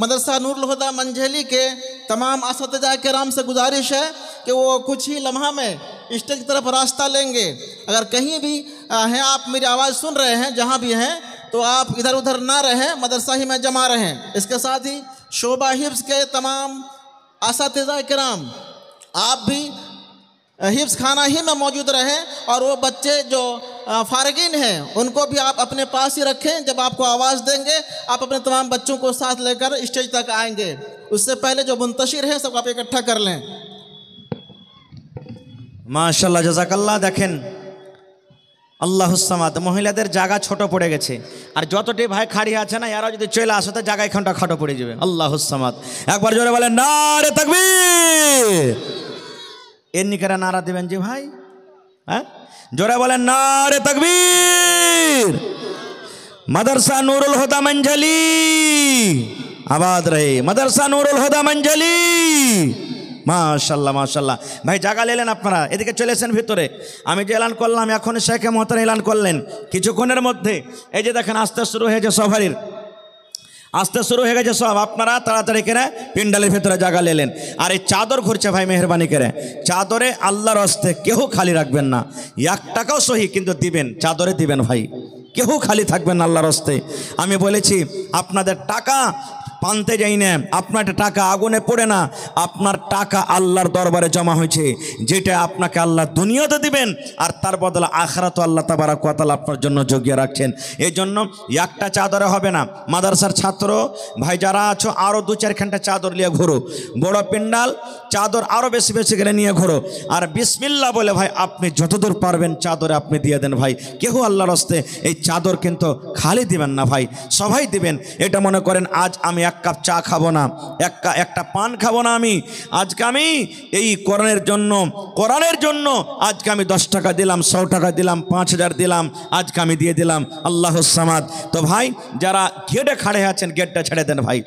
[SPEAKER 2] मदरसा नूरुल हुदा मंझेली के तमाम असतिज़ा किराम से गुजारिश है कि वो कुछ ही लम्हा में स्टेज की तरफ रास्ता लेंगे। अगर कहीं भी हैं आप, मेरी आवाज़ सुन रहे हैं, जहाँ भी हैं, तो आप इधर उधर ना रहें, मदरसा ही में जमा रहें। इसके साथ ही शोबा हिफ्ज़ के तमाम असतिज़ा किराम आप भी हिफ्ज़ खाना ही में मौजूद रहें और वो बच्चे जो फारगीन हैं उनको भी आप अपने पास ही रखें। जब आपको आवाज़ देंगे आप अपने तमाम बच्चों को साथ लेकर स्टेज तक आएंगे। उससे पहले जो मुंतशिर है सब आप इकट्ठा कर लें।
[SPEAKER 1] माशाल्लाह जज़ाकल्लाह। देखें আল্লাহুস সামাদ, মহিলাদের জায়গা ছোট পড়ে গেছে, আর যতটি ভাই খাড়ি আছে না এরা যদি চলে আসে তো জায়গা এখানটা খাটো পড়ে যাবে। আল্লাহুস সামাদ, একবার জোরে বলেন নারে তাকবীর। এর নিকেরা নারা দেবেন যে ভাই, হ্যাঁ জোরে বলেন নারে তাকবীর। মাদ্রাসা নুরুল হুদা मंझली आबाद रहे, মাদ্রাসা নুরুল হুদা मंझली। মাশাল্লাহ মাশাল্লাহ। ভাই জায়গা নিলেন আপনারা, এদিকে চলে এসেন ভিতরে। আমি যে এলান করলাম এখন শেখে মোহতারাম এলান করলেন, কিছুক্ষণের মধ্যে এই যে দেখেন আসতে শুরু হয়েছে সফারির, আসতে শুরু হয়ে গেছে সব। আপনারা তাড়াতাড়ি করে পিন্ডালের ভিতরে জায়গা নিলেন। আর এই চাদর ঘুরছে ভাই, মেহরবানি করে চাদরে আল্লাহর হস্তে কেউ খালি রাখবেন না। 1 টাকাও সহি কিন্তু দিবেন, চাদরে দিবেন ভাই, কেউ খালি থাকবেন না আল্লাহর হস্তে। আমি বলেছি আপনাদের টাকা পানতে যাই না, আপনার টাকা আগুনে পড়ে না, আপনার টাকা আল্লাহর দরবারে জমা হয়েছে, যেটা আপনাকে আল্লাহ দুনিয়াতে দিবেন আর তার বদলে আখিরাতে আল্লাহ তাবারাক ওয়া তাআলা আপনার জন্য জগিয়ে রাখছেন। এই জন্য একটা চাদরে হবে না। মাদ্রাসার ছাত্র ভাই যারা আছো আরও 2-4 খানটা চাদর নিয়ে ঘোরো, বড় পিন্ডাল চাদর আরও বেশি বেশি করে নিয়ে ঘোরো। আর বিসমিল্লাহ বলে ভাই আপনি যতদূর পারবেন চাদরে আপনি দিয়ে দেন ভাই। কেউ আল্লাহর হস্তে এই চাদর কিন্তু খালি দিবেন না ভাই, সবাই দিবেন। এটা মনে করেন আজ আমি 1 কাপ চা খাবো না, একটা পান খাবো না, আমি আজকে আমি এই কোরআনের জন্য আজকে আমি 10 টাকা দিলাম, 100 টাকা দিলাম, 5000 দিলাম, আজকে আমি দিয়ে দিলাম আল্লাহুস সামাদ। তো ভাই যারা গেটে খাড়ে আছেন গেটটা ছেড়ে দেন ভাই,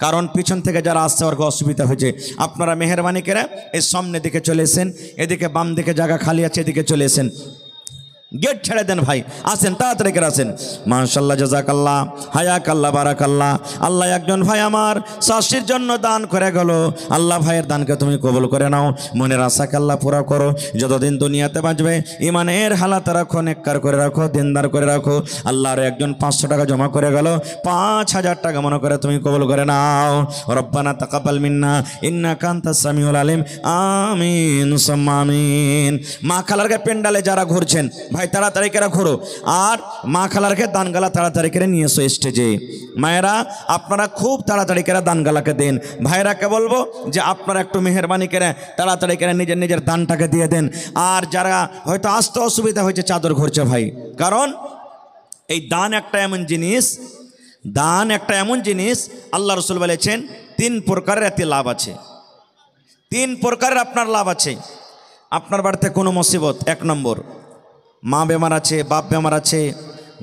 [SPEAKER 1] কারণ পিছন থেকে যারা আসছে ওর অসুবিধা হয়েছে। আপনারা মেহরবানি করে এই সামনে দিকে চলে এসেন, এদিকে বাম দিকে জায়গা খালি আছে, এদিকে চলে এসেন, গেট ছেড়ে দেন ভাই, আসেন তাড়াতাড়ি করে আসেন। মাশাল্লাহ জাযাকাল্লাহ হায়াকাল্লাহ বারাকাল্লাহ। আল্লাহ একজন ভাই আমার শাশির জন্য দান করে গেল, আল্লাহ ভাইয়ের দানকে তুমি কবুল করে নাও, মনের আশাকে আল্লাহ পুরা করো। যতদিন দুনিয়াতে বাঁচবে ইমানের হালাত রাখো, নেককার করে রাখো, দিনদার করে রাখো। আল্লাহর একজন 500 টাকা জমা করে গেল, 5000 টাকা মনে করে তুমি কবুল করে নাও। রব্বানা তাকাব্বাল মিন্না ইন্নাকা আনতাস সামিউল আলিম, আমিন সুম্মা আমিন। মা খালারকে পেন্ডালে যারা ঘুরছেন ভাই তাড়াতাড়ি করে ঘোরো, আর মা খালারকে দানগালা তাড়াতাড়ি করে নিয়ে এসো স্টেজে। মায়েরা আপনারা খুব তাড়াতাড়ি করে দানগালাকে দেন। ভাইরাকে বলবো যে আপনারা একটু মেহরবানি করে তাড়াতাড়ি করে নিজের দানটাকে দিয়ে দেন। আর যারা হয়তো আসতে অসুবিধা হয়েছে চাদর ঘুরছে ভাই, কারণ এই দান একটা এমন জিনিস আল্লাহ রসুল বলেছেন 3 প্রকারের এতে লাভ আছে, 3 প্রকারের আপনার লাভ আছে। আপনার বাড়িতে কোনো মুসিবত, 1 নম্বর মা বেমার আছে, বাপ বেমার আছে,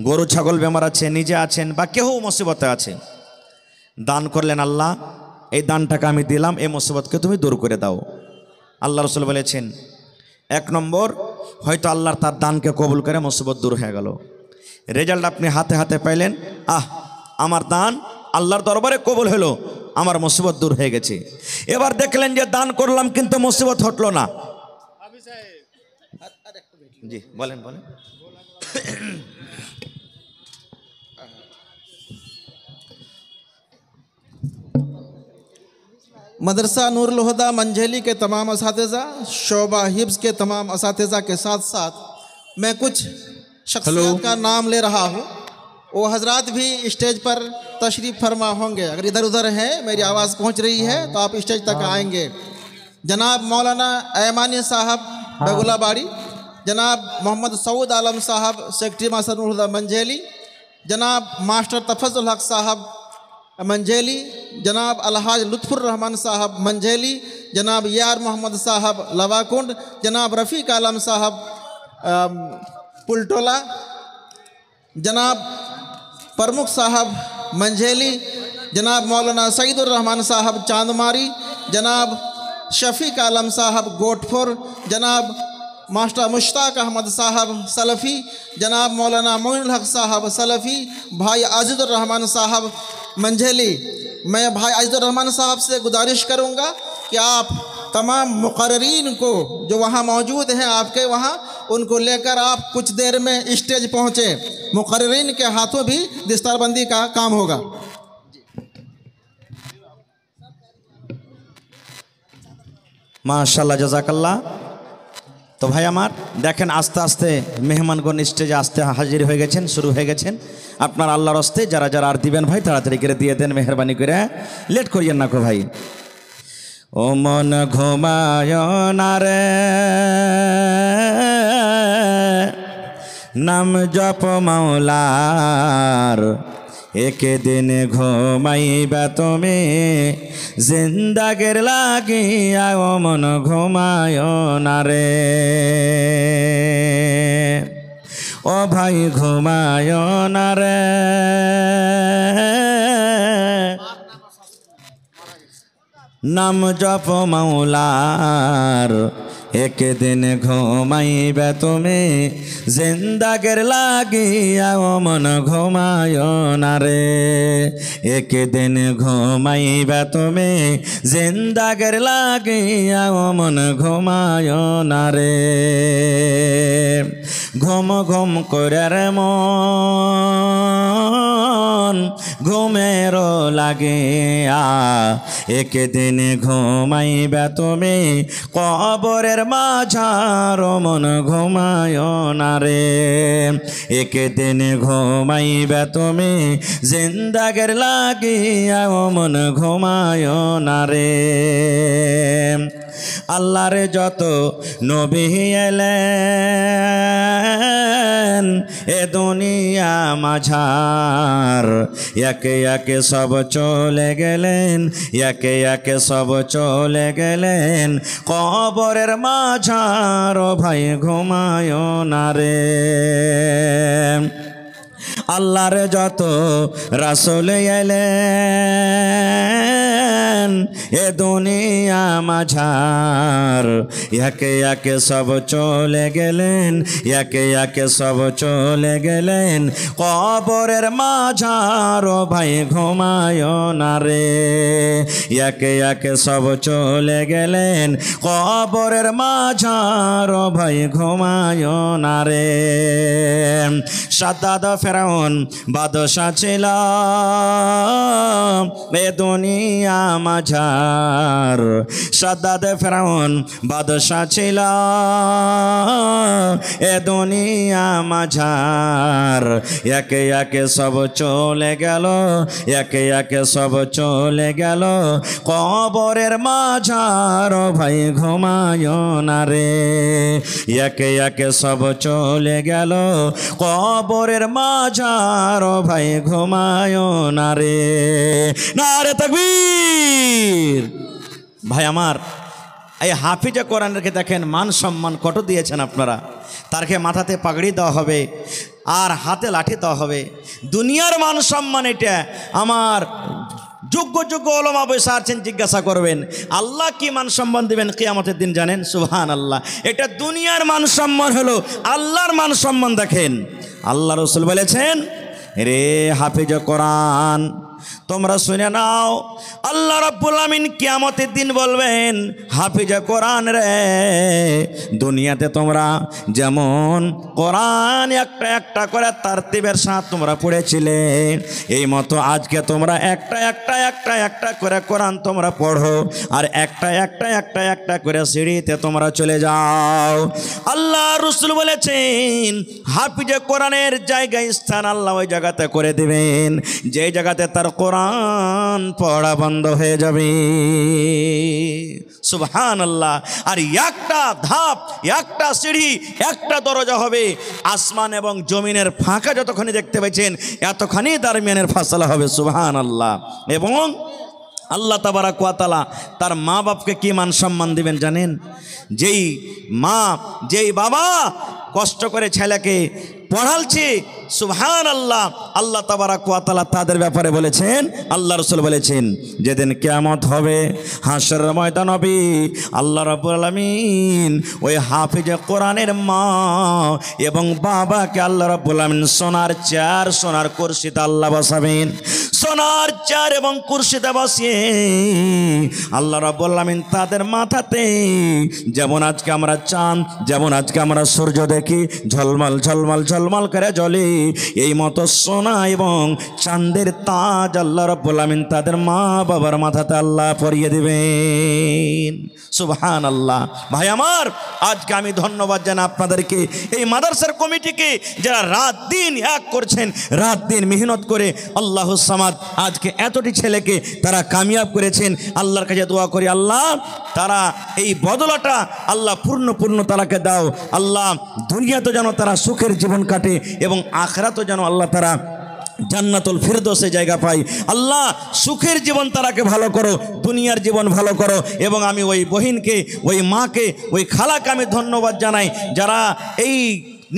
[SPEAKER 1] গরু ছাগল বেমার আছে, নিজে আছেন বা কেউ মুসিবতে আছে, দান করলেন, আল্লাহ এই দানটাকে আমি দিলাম, এই মুসিবতকে তুমি দূর করে দাও। আল্লাহ রসুল বলেছেন 1 নম্বর হয়তো আল্লাহর তার দানকে কবুল করে মুসিবত দূর হয়ে গেল, রেজাল্ট আপনি হাতে হাতে পাইলেন, আমার দান আল্লাহর দরবারে কবুল হলো, আমার মুসিবত দূর হয়ে গেছে। এবার দেখলেন যে দান করলাম কিন্তু মুসিবত হটলো না। জি বলেন বলেন।
[SPEAKER 2] मदरसा नूरुल हुदा मंझली के तमाम असातिज़ा, शोबा हिफ्ज़ के तमाम असातिज़ा के साथ साथ मैं कुछ शख्सियत का नाम ले रहा हूँ। वो हजरात भी स्टेज पर तशरीफ़ फरमा होंगे। अगर इधर उधर हैं, मेरी आवाज़ पहुँच रही है तो आप स्टेज तक आएंगे। जनाब मौलाना ऐमानी साहब बेगुलाबाड़ी, जनाब मोहम्मद सऊद आलम साहब सेक्रेटरी मास्टर मंझेली, जनाब मास्टर तफजुल हक साहब मंझेली, जनाब अलहाज लुत्फुर रहमान साहब मंझेली, जनाब यार मोहम्मद साहब लवाकुंड, जनाब रफ़ीक आलम साहब पुलटोला, जनाब प्रमुख साहब मंझेली, जनाब मौलाना सईदुर रहमान साहब चांदमारी, जनाब शफ़ीक आलम साहब गोटपुर, जनाब मास्टर मुश्ताक अहमद साहब सलफ़ी, जनाब मौलाना मोइनुल हक साहब सलफ़ी, भाई आज़िज़ुर रहमान साहब मंझेली। मैं भाई आज़िज़ुर रहमान साहब से गुजारिश करूँगा कि आप तमाम मुक़र्रीन को जो वहाँ मौजूद हैं आपके वहाँ, उनको लेकर आप कुछ देर में स्टेज पहुँचे। मुक़र्रीन के हाथों भी दस्तारबंदी का काम होगा।
[SPEAKER 1] माशाल्लाह जज़ाकल्लाह। तो भाई আমার দেখেন আস্তে আস্তে মেহমানগণ স্টেজে আসতে হাজির হয়ে গেছেন, শুরু হয়ে গেছেন। আপনার আল্লাহর হস্তে যারা যারা আর দিবেন ভাই তাড়াতাড়ি করে দিয়ে দেন, মেহেরবানি করে, লেট করিয়েন না কো ভাই। ও মন ঘুমায় না রে, নাম জপ মাওলার, एक दिन घुमाइबा তুমি जिंदगीर লাগিয়া, ও মন ঘুমায় না রে, ও ভাই ঘুমায় না রে, নাম জপ মাওলার, एक दिन ঘুমাইবে তুমি জিন্দাগির লাগিয়া, ও মন ঘুমায় না রে, एक दिन ঘুমাইবে তুমি জিন্দাগির লাগিয়া, ও মন ঘুমায় না রে। ঘুম ঘুম করে রে মন ঘুমের লাগিয়া, एक दिन ঘুমাইবে তুমি কবরের মাঝার, ও মন ঘুমায় না রে, एक दिन ঘুমাইবে তুমি জিন্দাগির লাগিয়া, ও মন ঘুমায় না রে। আল্লাহর যত নবী এলেন এ দুনিয়া মাঝার, একে একে সব চলে গেলেন, একে একে সব চলে গেলেন কবরের মাঝার, ও ভাই ঘুমায় না রে। আল্লাহর যত রাসূল এলেন এ দুনিয়া মাঝার, একে একে সব চলে গেলেন, একে একে সব চলে গেলেন কবরের মাঝার, ও ভাই ঘুমায় না রে, একে একে সব চলে গেলেন কবরের মাঝার, ও ভাই ঘুমায় না রে। সাদ্দাদ ফেরাউন বাদশা ছিল এ দুনিয়া মাঝার, সাদ্দাদ ফেরাউন বাদশা ছিল এ দুনিয়া মাঝার, একে একে সব চলে গেল, একে একে সব চলে গেল কবরের মাঝার, ও ভাই ঘুমায় না রে, একে একে সব চলে গেল কবরের মাঝার, ও ভাই ঘুমায় না রে। নারে তাকবীর। ভাই আমার এই হাফিজে কোরআনকে দেখেন মান সম্মান কত দিয়েছেন আপনারা। তারকে মাথাতে পাগড়ি দেওয়া হবে আর হাতে লাঠি দেওয়া হবে। দুনিয়ার মান সম্মান এটা আমার যোগ্য যোগ্য ওলামা বসে আছেন, জিজ্ঞাসা করবেন আল্লাহ কি মান সম্মান দিবেন কিয়ামতের দিন জানেন? সুবহানাল্লাহ। এটা দুনিয়ার মান সম্মান হলো, আল্লাহর মান সম্মান দেখেন। আল্লাহ রসুল বলেছেন, রে হাফিজে কোরআন তোমরা শুনে নাও, আল্লাহ রাব্বুল আমিন কিয়ামতের দিন বলবেন, হাফিজে কোরআন রে, দুনিয়াতে তোমরা যেমন কোরআন একটা একটা করে তারতিবের সাথে তোমরা পড়েছিলে, এই মতো আজকে তোমরা একটা একটা একটা একটা করে কোরআন তোমরা পড়ো, আর একটা একটা একটা একটা করে সিঁড়িতে তোমরা চলে যাও। আল্লাহ রসুল বলেছেন, হাফিজে কোরআনের জায়গায় স্থান আল্লাহ ওই জায়গাতে করে দিবেন যে জায়গাতে তার কোরআন পড়া বন্ধ হয়ে যাবে। সুবহানাল্লাহ। আর একটা ধাপ, একটা সিঁড়ি, একটা দরজা হবে। আসমান এবং জমিনের ফাঁকা যতখানি দেখতে পাচ্ছেন এতখানি দারমিয়ানের ফাসলা হবে। সুবহানাল্লাহ। এবং আল্লাহ তাবারাক ওয়া তাআলা তার মা বাপকে কি মান সম্মান দিবেন জানেন? যেই মা, যেই বাবা কষ্ট করে ছেলেকে পড়ালছে, সুবহানাল্লাহ, আল্লাহ তাবারাক ওয়া তাআলা তাদের ব্যাপারে বলেছেন, আল্লাহ রাসূল বলেছেন, যেদিন কিয়ামত হবে, হাশরের ময়দান হবে, আল্লাহ রাব্বুল আলামিন ওই হাফেজে কোরআনের মা এবং বাবাকে আল্লাহ রাব্বুল আলামিন সোনার চেয়ার, সোনার কুরসিতে আল্লাহ বসাবেন। সোনার চেয়ার এবং কুরসিতে বসিয়ে আল্লাহ রাব্বুল আলামিন তাদের মাথাতে যেমন আজকে আমরা চাঁদ, যেমন আজকে আমরা সূর্য দেখি ঝলমল ঝলমল ঝলমল করে জ্বলে, এই মতো সোনা এবং চাঁদের তাজ আল্লাহ রাব্বুল আলামিন তাদের মা বাবার মাথাতে আল্লাহ পরিয়ে দিবেন। সুবহানাল্লাহ। ভাই আমার, আজকে আমি ধন্যবাদ জানাই আপনাদেরকে, এই মাদ্রাসার কমিটিকে, যারা রাত দিন এক করছেন, রাত দিন মেহনত করে আল্লাহুস সামাদ আজকে এতটি ছেলেকে তারা কামিয়াব করেছেন। আল্লাহর কাছে দোয়া করি, আল্লাহ তারা এই বদলাটা আল্লাহ পূর্ণ তারাকে দাও। আল্লাহ দুনিয়াতে যেন তারা সুখের জীবন কাটে এবং আখিরাতে যেন আল্লাহ তারা জান্নাতুল ফিরদৌসে জায়গা পাই। আল্লাহ সুখের জীবন তারাকে ভালো করো, দুনিয়ার জীবন ভালো করো। এবং আমি ওই বহিনকে, ওই মাকে, ওই খালাকে আমি ধন্যবাদ জানাই, যারা এই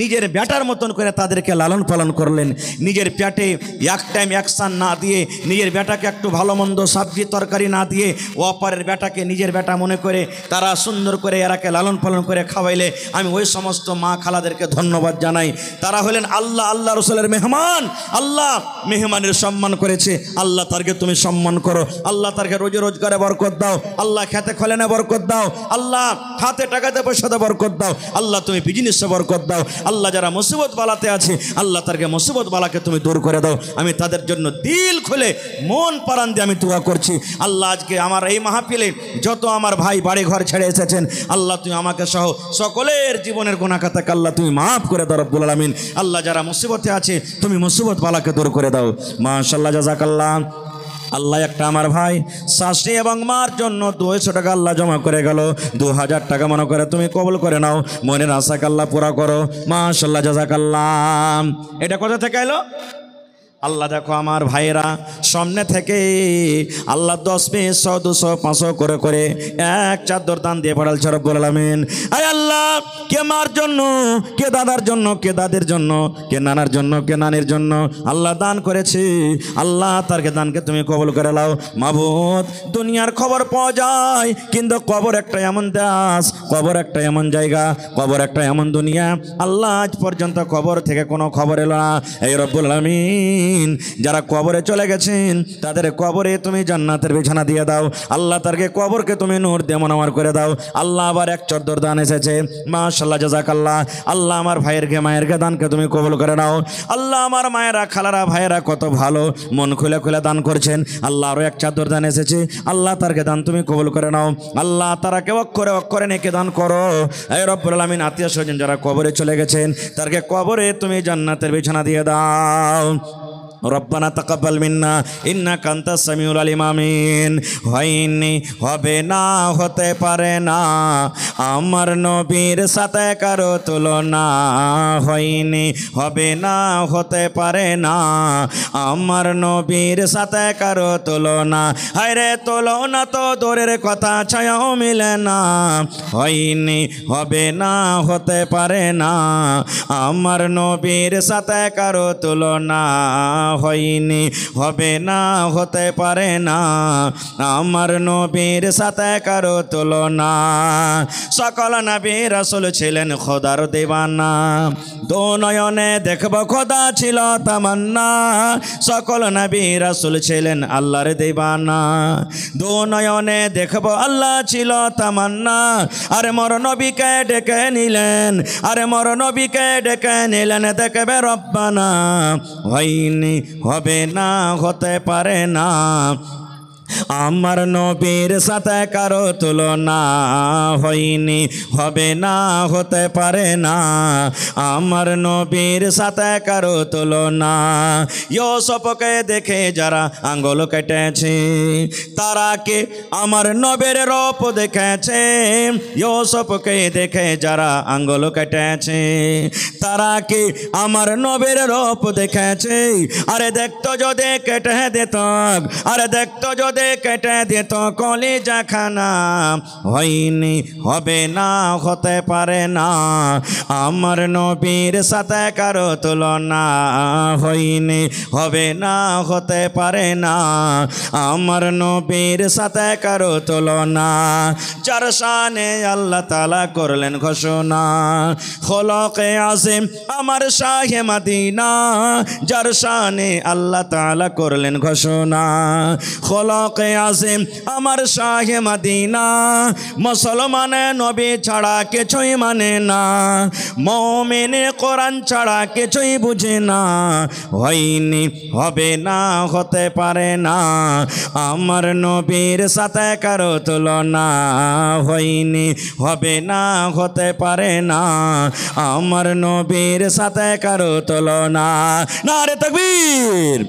[SPEAKER 1] নিজের বেটার মতন করে তাদেরকে লালন পালন করলেন। নিজের পেটে এক টাইম অ্যাকশান না দিয়ে, নিজের বেটাকে একটু ভালো মন্দ সবজি তরকারি না দিয়ে, অপরের বেটাকে নিজের বেটা মনে করে তারা সুন্দর করে এরাকে লালন পালন করে খাওয়াইলে আমি ওই সমস্ত মা খালাদেরকে ধন্যবাদ জানাই। তারা হলেন আল্লাহ রসুলের মেহমান। আল্লাহ মেহমানের সম্মান করেছে, আল্লাহ তারকে তুমি সম্মান করো। আল্লাহ তারকে রোজি রোজগারে বরকত দাও। আল্লাহ খেতে খলেনে বরকত দাও। আল্লাহ হাতে টাকাতে পয়সাতে বরকত দাও। আল্লাহ তুমি বিজনেসে বরকত দাও। আল্লাহ যারা মুসিবত বালাতে আছে, আল্লাহ তারকে মুসিবত বালাকে তুমি দূর করে দাও। আমি তাদের জন্য দিল খুলে মন প্রাণ দিয়ে আমি দোয়া করছি। আল্লাহ আজকে আমার এই মাহফিলে যত আমার ভাই বাড়ি ঘর ছেড়ে এসেছেন, আল্লাহ তুমি আমাকে সহ সকলের জীবনের গুনাহ খাতাকে আল্লাহ তুমি মাফ করে দাও রব্বুল আলামিন। আল্লাহ যারা মুসিবতে আছে তুমি মুসিবত বালাকে দূর করে দাও। মাশাআল্লাহ, জাযাকাল্লাহ। আল্লাহ একটা আমার ভাই শাশুড়ি এবং মার জন্য 200 টাকা আল্লাহ জমা করে গেল। 2000 টাকা মনে করে তুমি কবুল করে নাও, মনের আশাকে আল্লাহ পুরা করো। মাশাআল্লাহ, জাযাকাল্লাহ। এটা কোথা থেকে এলো? আল্লাহ দেখো আমার ভাইয়েরা সামনে থেকে আল্লাহ 10, 20, 100, 200, 500 করে করে এক চাদর দান দিয়ে পড়ালছে রব্বুল আলামিন। আয় আল্লাহ, কে মার জন্য, কে দাদার জন্য, কে দাদের জন্য, কে নানার জন্য, কে নানির জন্য আল্লাহ দান করেছে, আল্লাহ তারকে দানকে তুমি কবুল করে নাও। মাবুদ, দুনিয়ার খবর পাওয়া যায়, কিন্তু কবর একটা এমন দেশ, কবর একটা এমন জায়গা, কবর একটা এমন দুনিয়া, আল্লাহ আজ পর্যন্ত কবর থেকে কোনো খবর এলো না। এই রব্বুল আলামিন যারা কবরে চলে গেছেন তাদের কবরে তুমি জান্নাতের বিছানা দিয়ে দাও। আল্লাহ তারকে কবরকে তুমি নূর দিয়ে মুনাওয়ার করে দাও। আল্লাহ আবার এক চাদর দান এসেছে, মাশাআল্লাহ, জাযাকাল্লাহ। আল্লাহ আমার ভাইয়েরকে মায়েরকে দানকে তুমি কবুল করে নাও। আল্লাহ আমার মায়েরা খালারা ভাইয়েরা কত ভালো মন খুলে খুলে দান করছেন। আল্লাহ আরও এক চাদর দান এসেছে, আল্লাহ তারকে দান তুমি কবুল করে নাও। আল্লাহ তারাকে অক্ষরে অক্ষরে নেকে দান করো। এই রব্বুল আলামিন আত্মীয় স্বজন যারা কবরে চলে গেছেন তারকে কবরে তুমি জান্নাতের বিছানা দিয়ে দাও। রব্বানা তাকাব্বাল মিন্না ইন্নাকা আনতাস সামিউল আলিম। আমিন। হয়নি, হবে না, হতে পারে না, আমার নবীর সাথে কারো তুলনা। হয়নি, হবে না, হতে পারে না, আমার নবীর সাথে কারো তুলনা। হায়রে তুলনা তো দূরের কথা, ছায়াও মিলে না। হয়নি, হবে না, হতে পারে না, আমার নবীর সাথে কারো তুলনা। হয়নি, হবে না, হতে পারে না, আমার নবীর সাথে কারো তুলনা। সকল নবী রাসূল ছিলেন খোদার দিওয়ানা, দো নয়নে দেখব খোদা ছিল তামান্না। সকল নবী রাসূল ছিলেন আল্লাহর দিওয়ানা, দো নয়নে দেখব আল্লাহ ছিল তামান্না। আরে মোর নবীকে ডেকে নিলেন, আরে মোর নবীকে ডেকে নিলেন দেখবে রব্বানা। হয়নি, হবে না, হতে পারে না, আমার নবীর সাথে কারো তুলনা হয়নি, হবে না, হতে পারে না। আমার নবীর সাথে কারো তুলনা। ইউসুফকে দেখে যারা আঙ্গুল কেটেছে তারা কে আমার নবীর রূপ দেখেছে। ইউসুফকে দেখে যারা আঙ্গুল কেটেছে তারা কি আমার নবীর রূপ দেখেছে? আরে দেখতো যদি কেটে দিত, আরে দেখতো যদি কেটে দিত কলিজা খানা, হয়নি, হবে না, হতে পারে না। আমার নবীর সাথে কারো তুলনা হয়নি, হবে না, হতে পারে না। আমার নবীর সাথে কারো তুলনা। যার শানে আল্লাহ তাআলা করলেন ঘোষণা, খলকে আযম আমার শাহে মদিনা। যার শানে আল্লাহ তাআলা করলেন ঘোষণা, খলকে আযম আমার শাহে মদিনা। মুসলমানে নবী ছাড়া কিছুই মানে না, মুমিনে কোরআন ছাড়া কিছুই বুঝে না। হয়নি, হবে না, হতে পারে না। আমার নবীর সাথে কারো তুলনা হয়নি, হবে না, হতে পারে না। আমার নবীর সাথে কারো তুলনা। নারে তাকবীর,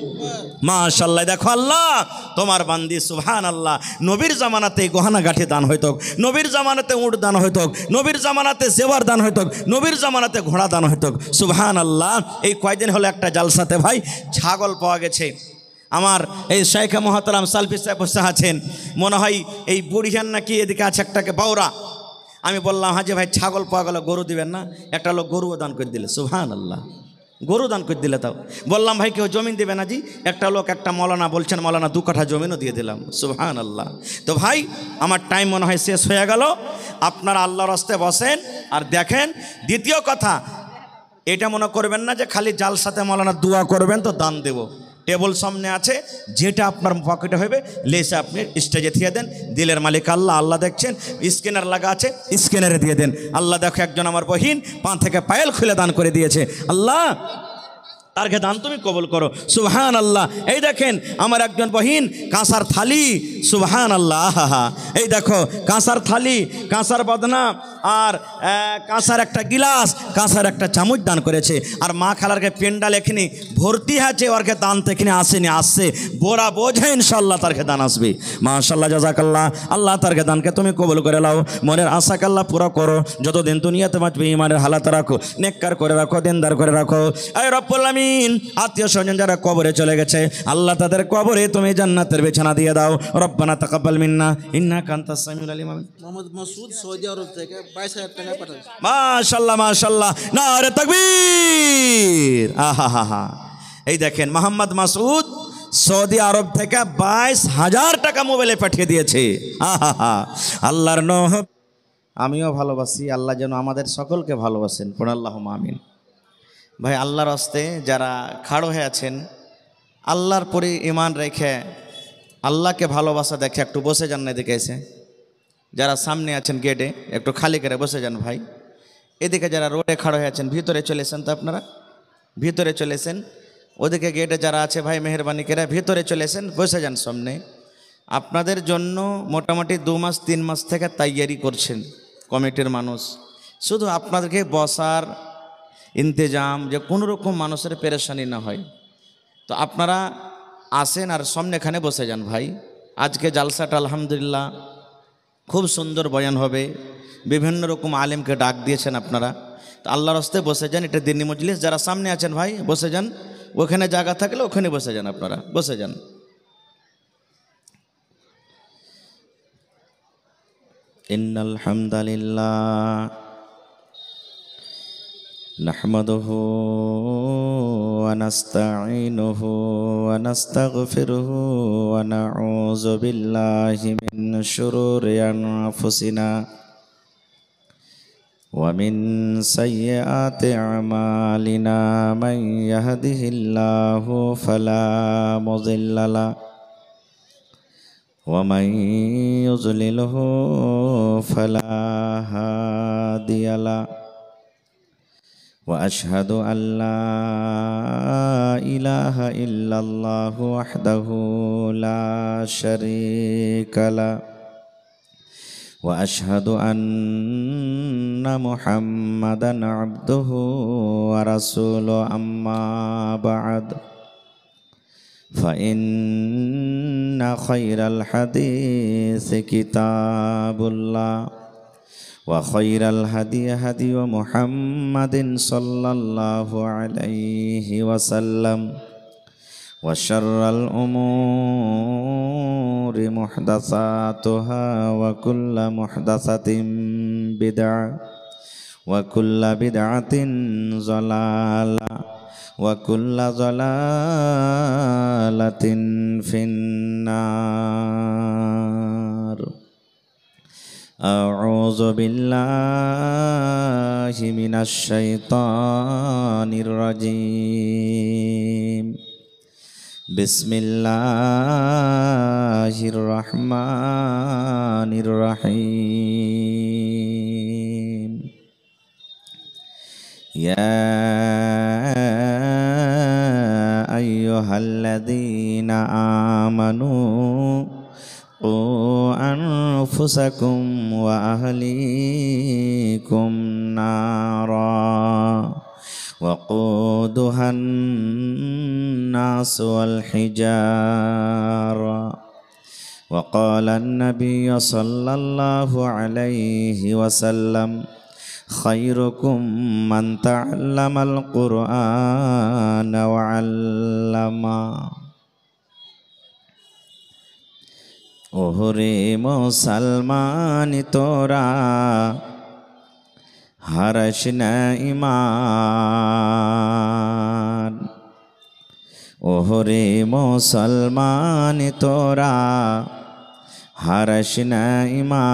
[SPEAKER 1] মাশাআল্লাহ। দেখো আল্লাহ তোমার বান্দি, সুবহানাল্লাহ। নবীর জামানাতে গহনা গাঠি দান হইতো, নবীর জামানাতে উট দান হইতো, নবীর জামানাতে জেওয়ার দান হইতো, নবীর জামানাতে ঘোড়া দান হইতো। সুবহানাল্লাহ। এই কয়দিন হলো একটা জালসাতে ভাই ছাগল পাওয়া গেছে। আমার এই শাইখে মুহতারাম সালফি সাহেব বসে আছেন, মনে হয় এই বুড়িহান নাকি এদিকে আছে একটাকে বাউরা। আমি বললাম হাজি ভাই ছাগল পাওয়া গেল, গরু দিবেন না? একটা লোক গরুও দান করে দিলে, সুবহানাল্লাহ, গরু দান করে দিলে। তাও বললাম ভাই কেউ জমিন দেবে না? জি। একটা লোক, একটা মৌলানা বলছেন মৌলানা 2 কাঠা জমিনও দিয়ে দিলাম, সুবহানাল্লাহ। তো ভাই আমার টাইম মনে হয় শেষ হয়ে গেল। আপনারা আল্লাহর রাস্তে বসেন আর দেখেন। দ্বিতীয় কথা, এটা মনে করবেন না যে খালি জালসাতে মৌলানা দোয়া করবেন তো দান দেব। টেবল সামনে আছে, যেটা আপনার পকেটে হবে লেসে আপনি স্টেজে দিয়ে দেন। দিলের মালিক আল্লাহ, আল্লাহ দেখছেন। স্ক্যানার লাগা আছে, স্ক্যানারে দিয়ে দেন। আল্লাহ দেখো একজন আমার বহিন পা থেকে পায়েল খুলে দান করে দিয়েছে, আল্লাহ তারকে দান তুমি কবুল করো, সুবহানাল্লাহ। এই দেখেন আমার একজন বহিন কাঁসার থালি, সুবহানাল্লাহ। এই দেখো কাঁসার থালি, কাঁসার বদনা আর কাঁসার একটা গিলাস, কাঁসার একটা চামচ দান করেছে। আর মা খালারকে পেন্ডাল এখানে ভর্তি আছে, ওরকে দান তো এখানে আসেনি, আসছে বোরা বোঝে, ইনশাল্লাহ তারকে দান আসবে। মাশাআল্লাহ, জাযাকাল্লাহ। আল্লাহ তারকে দানকে তুমি কবুল করে লাও, মনের আশাকে আল্লাহ পুরো করো। যতদিন দুনিয়াতে বাঁচবে ইমানের হালাতে রাখো, নেককার করে রাখো, দিনদার করে রাখো। এই রব্বুল আলামিন আত্মীয় স্বজন যারা কবরে চলে গেছে আল্লাহ তাদের কবরে তুমি জান্নাতের বিছানা দিয়ে দাও। রব্বানা তাকাব্বাল মিন্না ইন্নাকা আনতাস সামিউল আলিম।
[SPEAKER 2] মোহাম্মদ মাসুদ সৌদি আরব থেকে 22,000 টাকা পাঠাচ্ছে।
[SPEAKER 1] মাশাআল্লাহ, মাশাআল্লাহ, নারে তাকবীর। আহা, এই দেখেন মোহাম্মদ মাসুদ সৌদি আরব থেকে 22,000 টাকা মোবাইলে পাঠিয়ে দিয়েছে। আহা, আল্লাহর নহব। আমিও ভালোবাসি, আল্লাহ যেন আমাদের সকলকে ভালোবাসেন, পড়ুন আল্লাহুম্মা আমিন। ভাই আল্লাহর হস্তে যারা খাড়ো হয়ে আছেন, আল্লাহর পরে ঈমান রেখে আল্লাহকে ভালোবাসা দেখে একটু বসে যান না, এদিকে এসে। যারা সামনে আছেন গেটে একটু খালি করে বসে যান ভাই। এদিকে যারা রোডে খাড়ো হয়ে আছেন ভিতরে চলেছেন, তো আপনারা ভিতরে চলেছেন। ওদিকে গেটে যারা আছে ভাই মেহরবানি করে ভিতরে চলেছেন, বসে যান সামনে। আপনাদের জন্য মোটামুটি 2 মাস 3 মাস থেকে তৈয়ারি করছেন কমিটির মানুষ। শুধু আপনাদেরকে বসার ইন্তজাম, যে কোনো রকম মানুষের পেরেশানি না হয়। তো আপনারা আসেন আর সামনেখানে বসে যান ভাই। আজকে জালসাটা আলহামদুলিল্লাহ খুব সুন্দর বয়ান হবে, বিভিন্ন রকম আলেমকে ডাক দিয়েছেন আপনারা। তো আল্লাহর রাস্তায় বসে যান, এটা দিনী মজলিস। যারা সামনে আছেন ভাই বসে যান, ওখানে জায়গা থাকলে ওখানে বসে যান, আপনারা বসে যান। ইন্নাল হামদালিল্লাহ নাহমাদুহু ওয়া নাস্তাঈনুহু ওয়া নাস্তাগফিরুহু ওয়া নাউযু বিল্লাহি মিন শুরুরি আনফুসিনা ওয়া মিন সাইয়্যাতি আমালিনা মান ইয়াহদিহিল্লাহু ফালা মুযিল্লা লাহু ওয়া মান ইউযলিলহু ফালা হাদিয়া লাহু وأشهد أن لا إله إلا الله وحده لا شريك له وأشهد أن محمدا عبده ورسوله أما بعد فإن خير الحديث كتاب الله وخير الهدي هدي محمد صلى الله عليه وسلم وشر الأمور محدثاتها وكل محدثة بدعة وكل بدعة ضلالة وكل ضلالة في النار أعوذ بالله من الشيطان الرجيم بسم الله الرحمن الرحيم يا أيها الذين آمنوا قوا أنفسكم وأهليكم نارا وقودها الناس والحجارة وقال النبي صلى الله عليه وسلم خيركم من تعلم القرآن وعلمه ওহরে মুসলমান তোরা হারাস না ঈমান ওহরে মুসলমান তোরা হারাস না ঈমান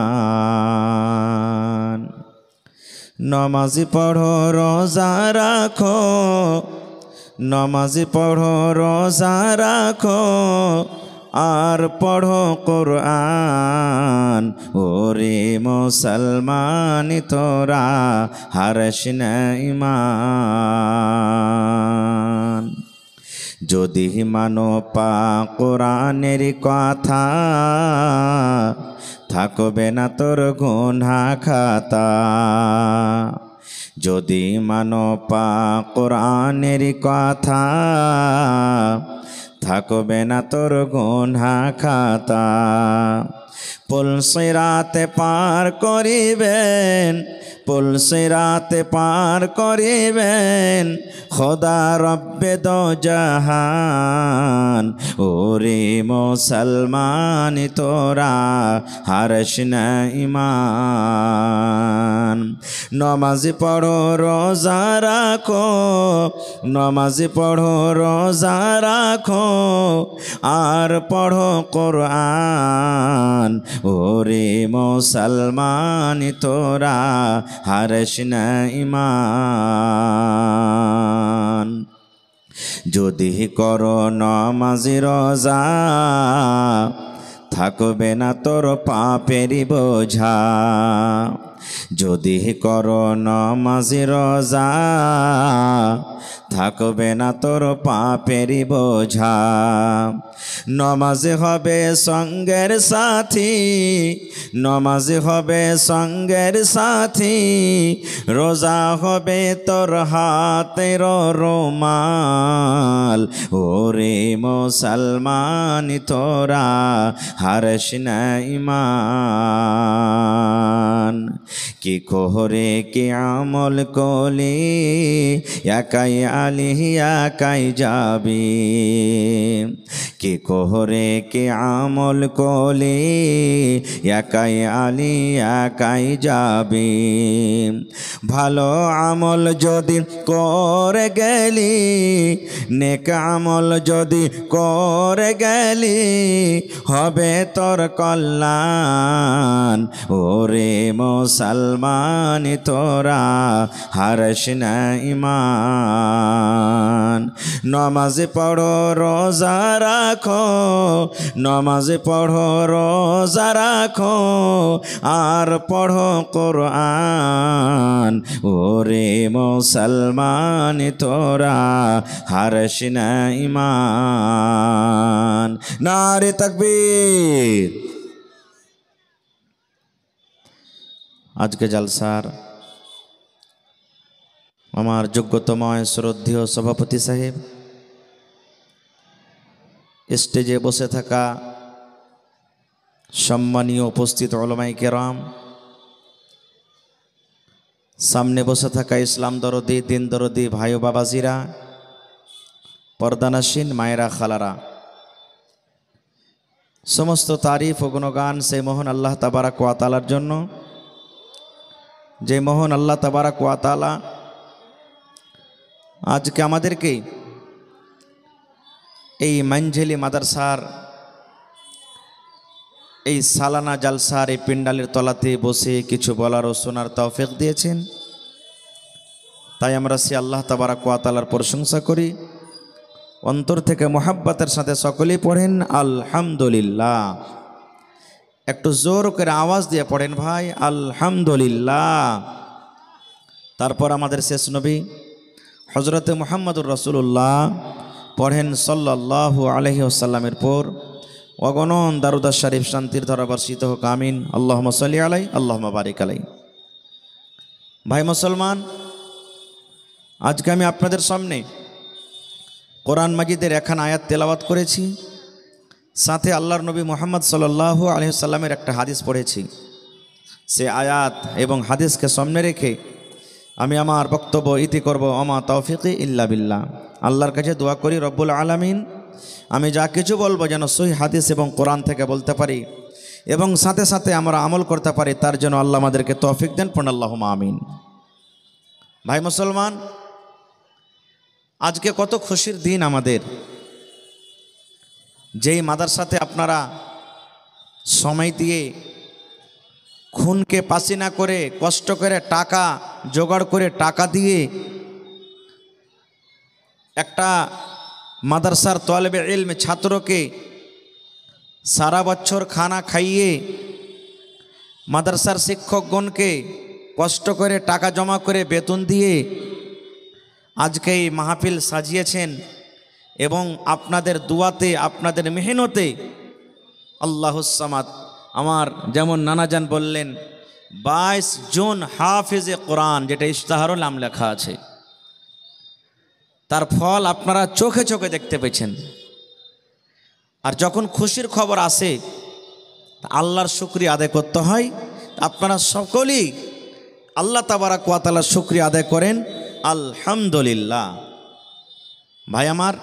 [SPEAKER 1] নমাজ পড়ো রোজা রাখো নমাজ পড়ো রোজা রাখো আর পড়ো কোরআন ওরে মুসলমান তোরা হারাস না ঈমান যদি মানো পা কোরআনের কথা থাকবে না তোর গুনাহ খাতা যদি মানো পা কোরআনের কথা থাকবে না তোর গুনাহ খাতা পুলসিরাতে পার করিবেন পুলসিরাতে পার করিবেন খোদা রব্বে দো জাহান ওরে মুসলমান তোরা হারাস না ঈমান নমাজ পড়ো রোজা রাখো নমাজ পড়ো রোজা রাখো আর পড়ো কোরআন ওরে মুসলমান তোরা হারাস না ঈমান যদি করো নমাজ রোজা থাকবে না তোর পাপেরই বোঝা যদি করো নমাজ রোজা থাকবে না তোর পাপেরই বোঝা নমাজ হবে সঙ্গের সাথী নমাজ হবে সঙ্গের সাথী রোজা হবে তোর হাতের রুমাল ওরে মুসলমান তোরা হারাস না ঈমান কি কোহরে কি আমল কলি একাই আলি একাই যাবি কি কোহরে কি আমল কলি একাই আলি একাই যাবি ভালো আমল যদি করে গেলি নেক আমল যদি করে গেলি হবে তোর কল্যাণ ওরে মুসলমান তোরা হারাস না ঈমান নমাজ পড়ো রোজা রাখো, নমাজ পড়ো রোজা রাখো, আর পড়ো কোরআন। ওরে মুসলমান তোরা হারস না ঈমান। নারে তাকবীর। আজকে জলসার আমার যোগ্যতময় শ্রদ্ধেয় সভাপতি সাহেব, স্টেজে বসে থাকা সম্মানীয় উপস্থিত উলামায়ে কেরাম, সামনে বসে থাকা ইসলাম দরদি দিন দরদি ভাই ও বাবাজিরা, পর্দানাসীন মায়েরা খালারা, সমস্ত তারিফ ও গুণগান সেই মহান আল্লাহ তাবারাক ওয়া তাআলার জন্য, যে মহান আল্লাহ তাবারাক ওয়া তাআলা আজকে আমাদেরকে এই মানঝেলি মাদ্রাসার এই সালানা জালসার এই পিন্ডালের তলাতে বসে কিছু বলার ও শোনার তৌফিক দিয়েছেন। তাই আমরা সে আল্লাহ তাবারাক ওয়া তাআলার প্রশংসা করি। অন্তর থেকে মোহাব্বতের সাথে সকলেই পড়েন আলহামদুলিল্লাহ। একটু জোর করে আওয়াজ দিয়ে পড়েন ভাই, আলহামদুলিল্লাহ। তারপর আমাদের শেষ নবী হযরতে মুহাম্মদুর রাসূলুল্লাহ পড়েন সাল্লাল্লাহু আলাইহি ওয়াসাল্লামের পর অগণন দারুদ শরীফ শান্তির ধারা বর্ষিত হোক, আমিন। আল্লাহুম্মা সাল্লি আলাইহি আল্লাহুম্মা বারিক আলাইহি। ভাই মুসলমান, আজকে আমি আপনাদের সামনে কোরআন মাজিদের একখান আয়াত তেলাওয়াত করেছি, সাথে আল্লাহর নবী মুহাম্মদ সাল্লাল্লাহু আলাইহি ওয়াসাল্লামের একটা হাদিস পড়েছি। সে আয়াত এবং হাদিসকে সামনে রেখে আমি আমার বক্তব্য ইতি করব। আমা তৌফিকি ইল্লা বিল্লাহ। আল্লাহর কাছে দোয়া করি রব্বুল আলামিন আমি যা কিছু বলবো যেন সহিহ হাদিস এবং কোরআন থেকে বলতে পারি এবং সাথে সাথে আমরা আমল করতে পারি, তার জন্য আল্লাহ আমাদেরকে তৌফিক দেন। পড়ুন আল্লাহুম্মা আমিন। ভাই মুসলমান, আজকে কত খুশির দিন আমাদের, যেই মাদ্রাসাতে আপনারা সময় দিয়ে খুনকে পাসিনা করে কষ্ট করে টাকা জোগাড় করে টাকা দিয়ে একটা মাদ্রাসার তলেবে ইলমে ছাত্রকে সারা বছর খানা খাইয়ে মাদ্রাসার শিক্ষকগণকে কষ্ট করে টাকা জমা করে বেতন দিয়ে আজকে এই মাহফিল সাজিয়েছেন এবং আপনাদের দুয়াতে আপনাদের মেহনতে আল্লাহুস সামাদ, আমার যেমন নানাজান বললেন 22 জন হাফেজে কোরআন, যেটা ইশতেহারুল নাম লেখা আছে, তার ফল আপনারা চোখে চোখে দেখতে পেয়েছেন। আর যখন খুশির খবর আসে আল্লাহর শুকরিয়া আদায় করতে হয়। আপনারা সকলেই আল্লাহ তাবারাক ওয়া তাআলার শুকরিয়া আদায় করেন আলহামদুলিল্লাহ। ভাই আমার,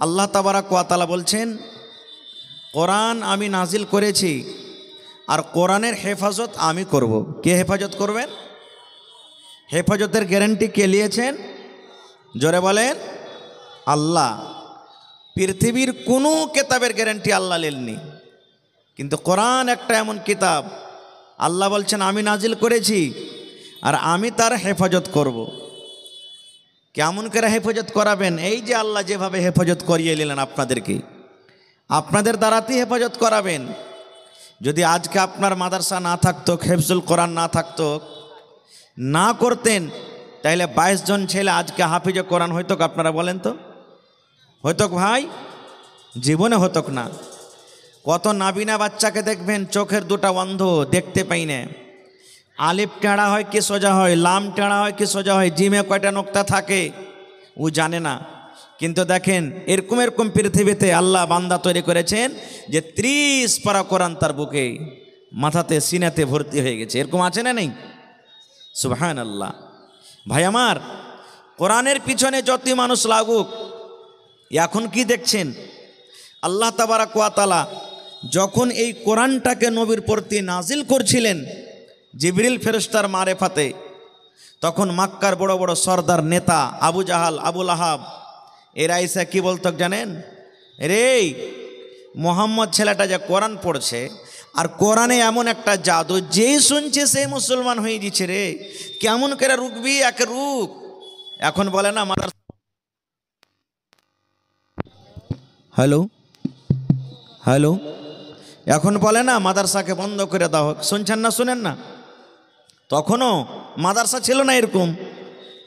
[SPEAKER 1] আল্লাহ তাবারাক ওয়া তাআলা বলছেন কোরআন আমি নাজিল করেছি আর কোরআনের হেফাজত আমি করব। কে হেফাজত করবেন? হেফাজতের গ্যারান্টি কে নিয়েছেন? জোরে বলেন আল্লাহ। পৃথিবীর কোনো কিতাবের গ্যারান্টি আল্লাহ নেননি, কিন্তু কোরআন একটা এমন কিতাব আল্লাহ বলছেন আমি নাজিল করেছি আর আমি তার হেফাজত করব। কেমন করে হেফাজত করাবেন? এই যে আল্লাহ যেভাবে হেফাজত করিয়ে নিলেন আপনাদেরকে, আপনাদের দ্বারাতেই হেফাজত করাবেন। যদি আজকে আপনার মাদ্রাসা না থাকতো, হেফজুল কোরআন না থাকতো, না করতেন, তাহলে 22 জন ছেলে আজকে হাফিজে কোরআন হইতো? আপনারা বলেন তো, হইতো ভাই? জীবনে হতো না। কত নাবিনা বাচ্চাকে দেখবেন চোখের দুটা অন্ধ, দেখতে পাই না। আলিফ টেঁড়া হয় কি সোজা হয়, লাম টেঁড়া হয় কি সোজা হয়, জিমে কয়টা নোক্তা থাকে ও জানে না। কিন্তু দেখেন এরকম এরকম পৃথিবীতে আল্লাহ বান্দা তৈরি করেছেন যে 30 পারা কোরআন তার বুকে, মাথাতে, সিনাতে ভর্তি হয়ে গেছে। এরকম আছে না নেই? সুবহানাল্লাহ। ভাই আমার, কোরআনের পিছনে যতই মানুষ লাগুক, এখন কি দেখছেন? আল্লাহ তাবারাক ওয়া তাআলা যখন এই কোরআনটাকে নবীর প্রতি নাজিল করছিলেন জিবরিল ফেরেশতার মারেফাতে, তখন মক্কার বড় বড় সর্দার নেতা আবু জাহাল, আবু লাহাব, এরা এসে কি বলতো জানেন? রে মোহাম্মদ ছেলেটা যে কোরআন পড়ছে, আর কোরআনে এমন একটা জাদু, যেই শুনছে সেই মুসলমান হয়ে দিচ্ছে রে, কেমন করে রুকবি? একে রুক। এখন বলে না হ্যালো হ্যালো, এখন বলে না মাদ্রাসাকে বন্ধ করে দাও হোক, শুনছেন না শুনেন না? তখনও মাদ্রাসা ছিল না এরকম,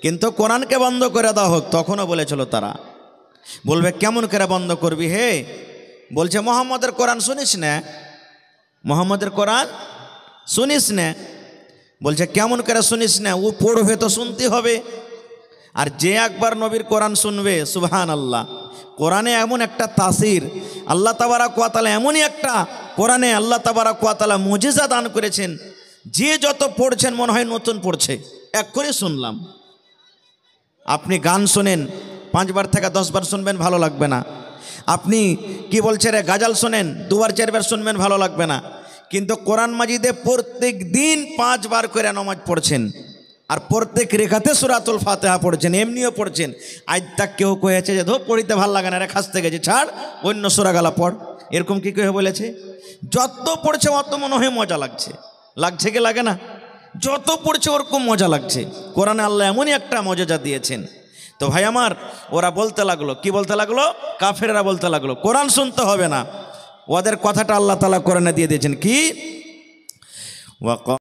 [SPEAKER 1] কিন্তু কোরআনকে বন্ধ করে দাও হোক তখনও বলেছিল তারা। বলবে কেমন করে বন্ধ করবি হে? বলছে মোহাম্মদের কোরআন শুনিস না, মোহাম্মদের কোরআন শুনিস না। বলছে কেমন করে শুনিস না? ও পড়বে তো শুনতে হবে। আর যে একবার নবীর কোরআন শুনবে, সুবহান আল্লাহ, কোরআনে এমন একটা তাসির, আল্লাহ তাবারাক ওয়া তাআলা এমনই একটা কোরআনে আল্লাহ তাবারাক ওয়া তাআলা মুজিজা দান করেছেন, যে যত পড়ছেন মনে হয় নতুন পড়ছে। এক করে শুনলাম। আপনি গান শোনেন 5 বার থেকে 10 বার শুনবেন, ভালো লাগবে না। আপনি কি বলছে রে গাজাল শোনেন 2 বার 4 বার শুনবেন, ভালো লাগবে না। কিন্তু কোরআন মাজিদে প্রত্যেক দিন 5 বার করে নামাজ পড়ছেন, আর প্রত্যেক রেখাতে সূরাতুল ফাতিহা পড়ছেন, এমনিও পড়ছেন। আজ তাক কেউ কয়েছে যে ধো পড়িতে ভাল লাগে না রে, খাসতে গেছে, ছাড় অন্য সূরা গালা পড়, এরকম কি কেউ বলেছে? যত পড়ছে অত মনে হয় মজা লাগছে, লাগছে কি লাগে না? যত পড়ছে ওরকম মজা লাগছে। কোরআনে আল্লাহ এমনই একটা মজা দিয়েছেন। তো ভাই আমার, ওরা বলতে লাগলো, কি বলতে লাগলো? কাফেররা বলতে লাগলো কোরআন শুনতে হবে না। ওদের কথাটা আল্লাহ তাআলা কোরআনে দিয়ে দিয়েছেন কি?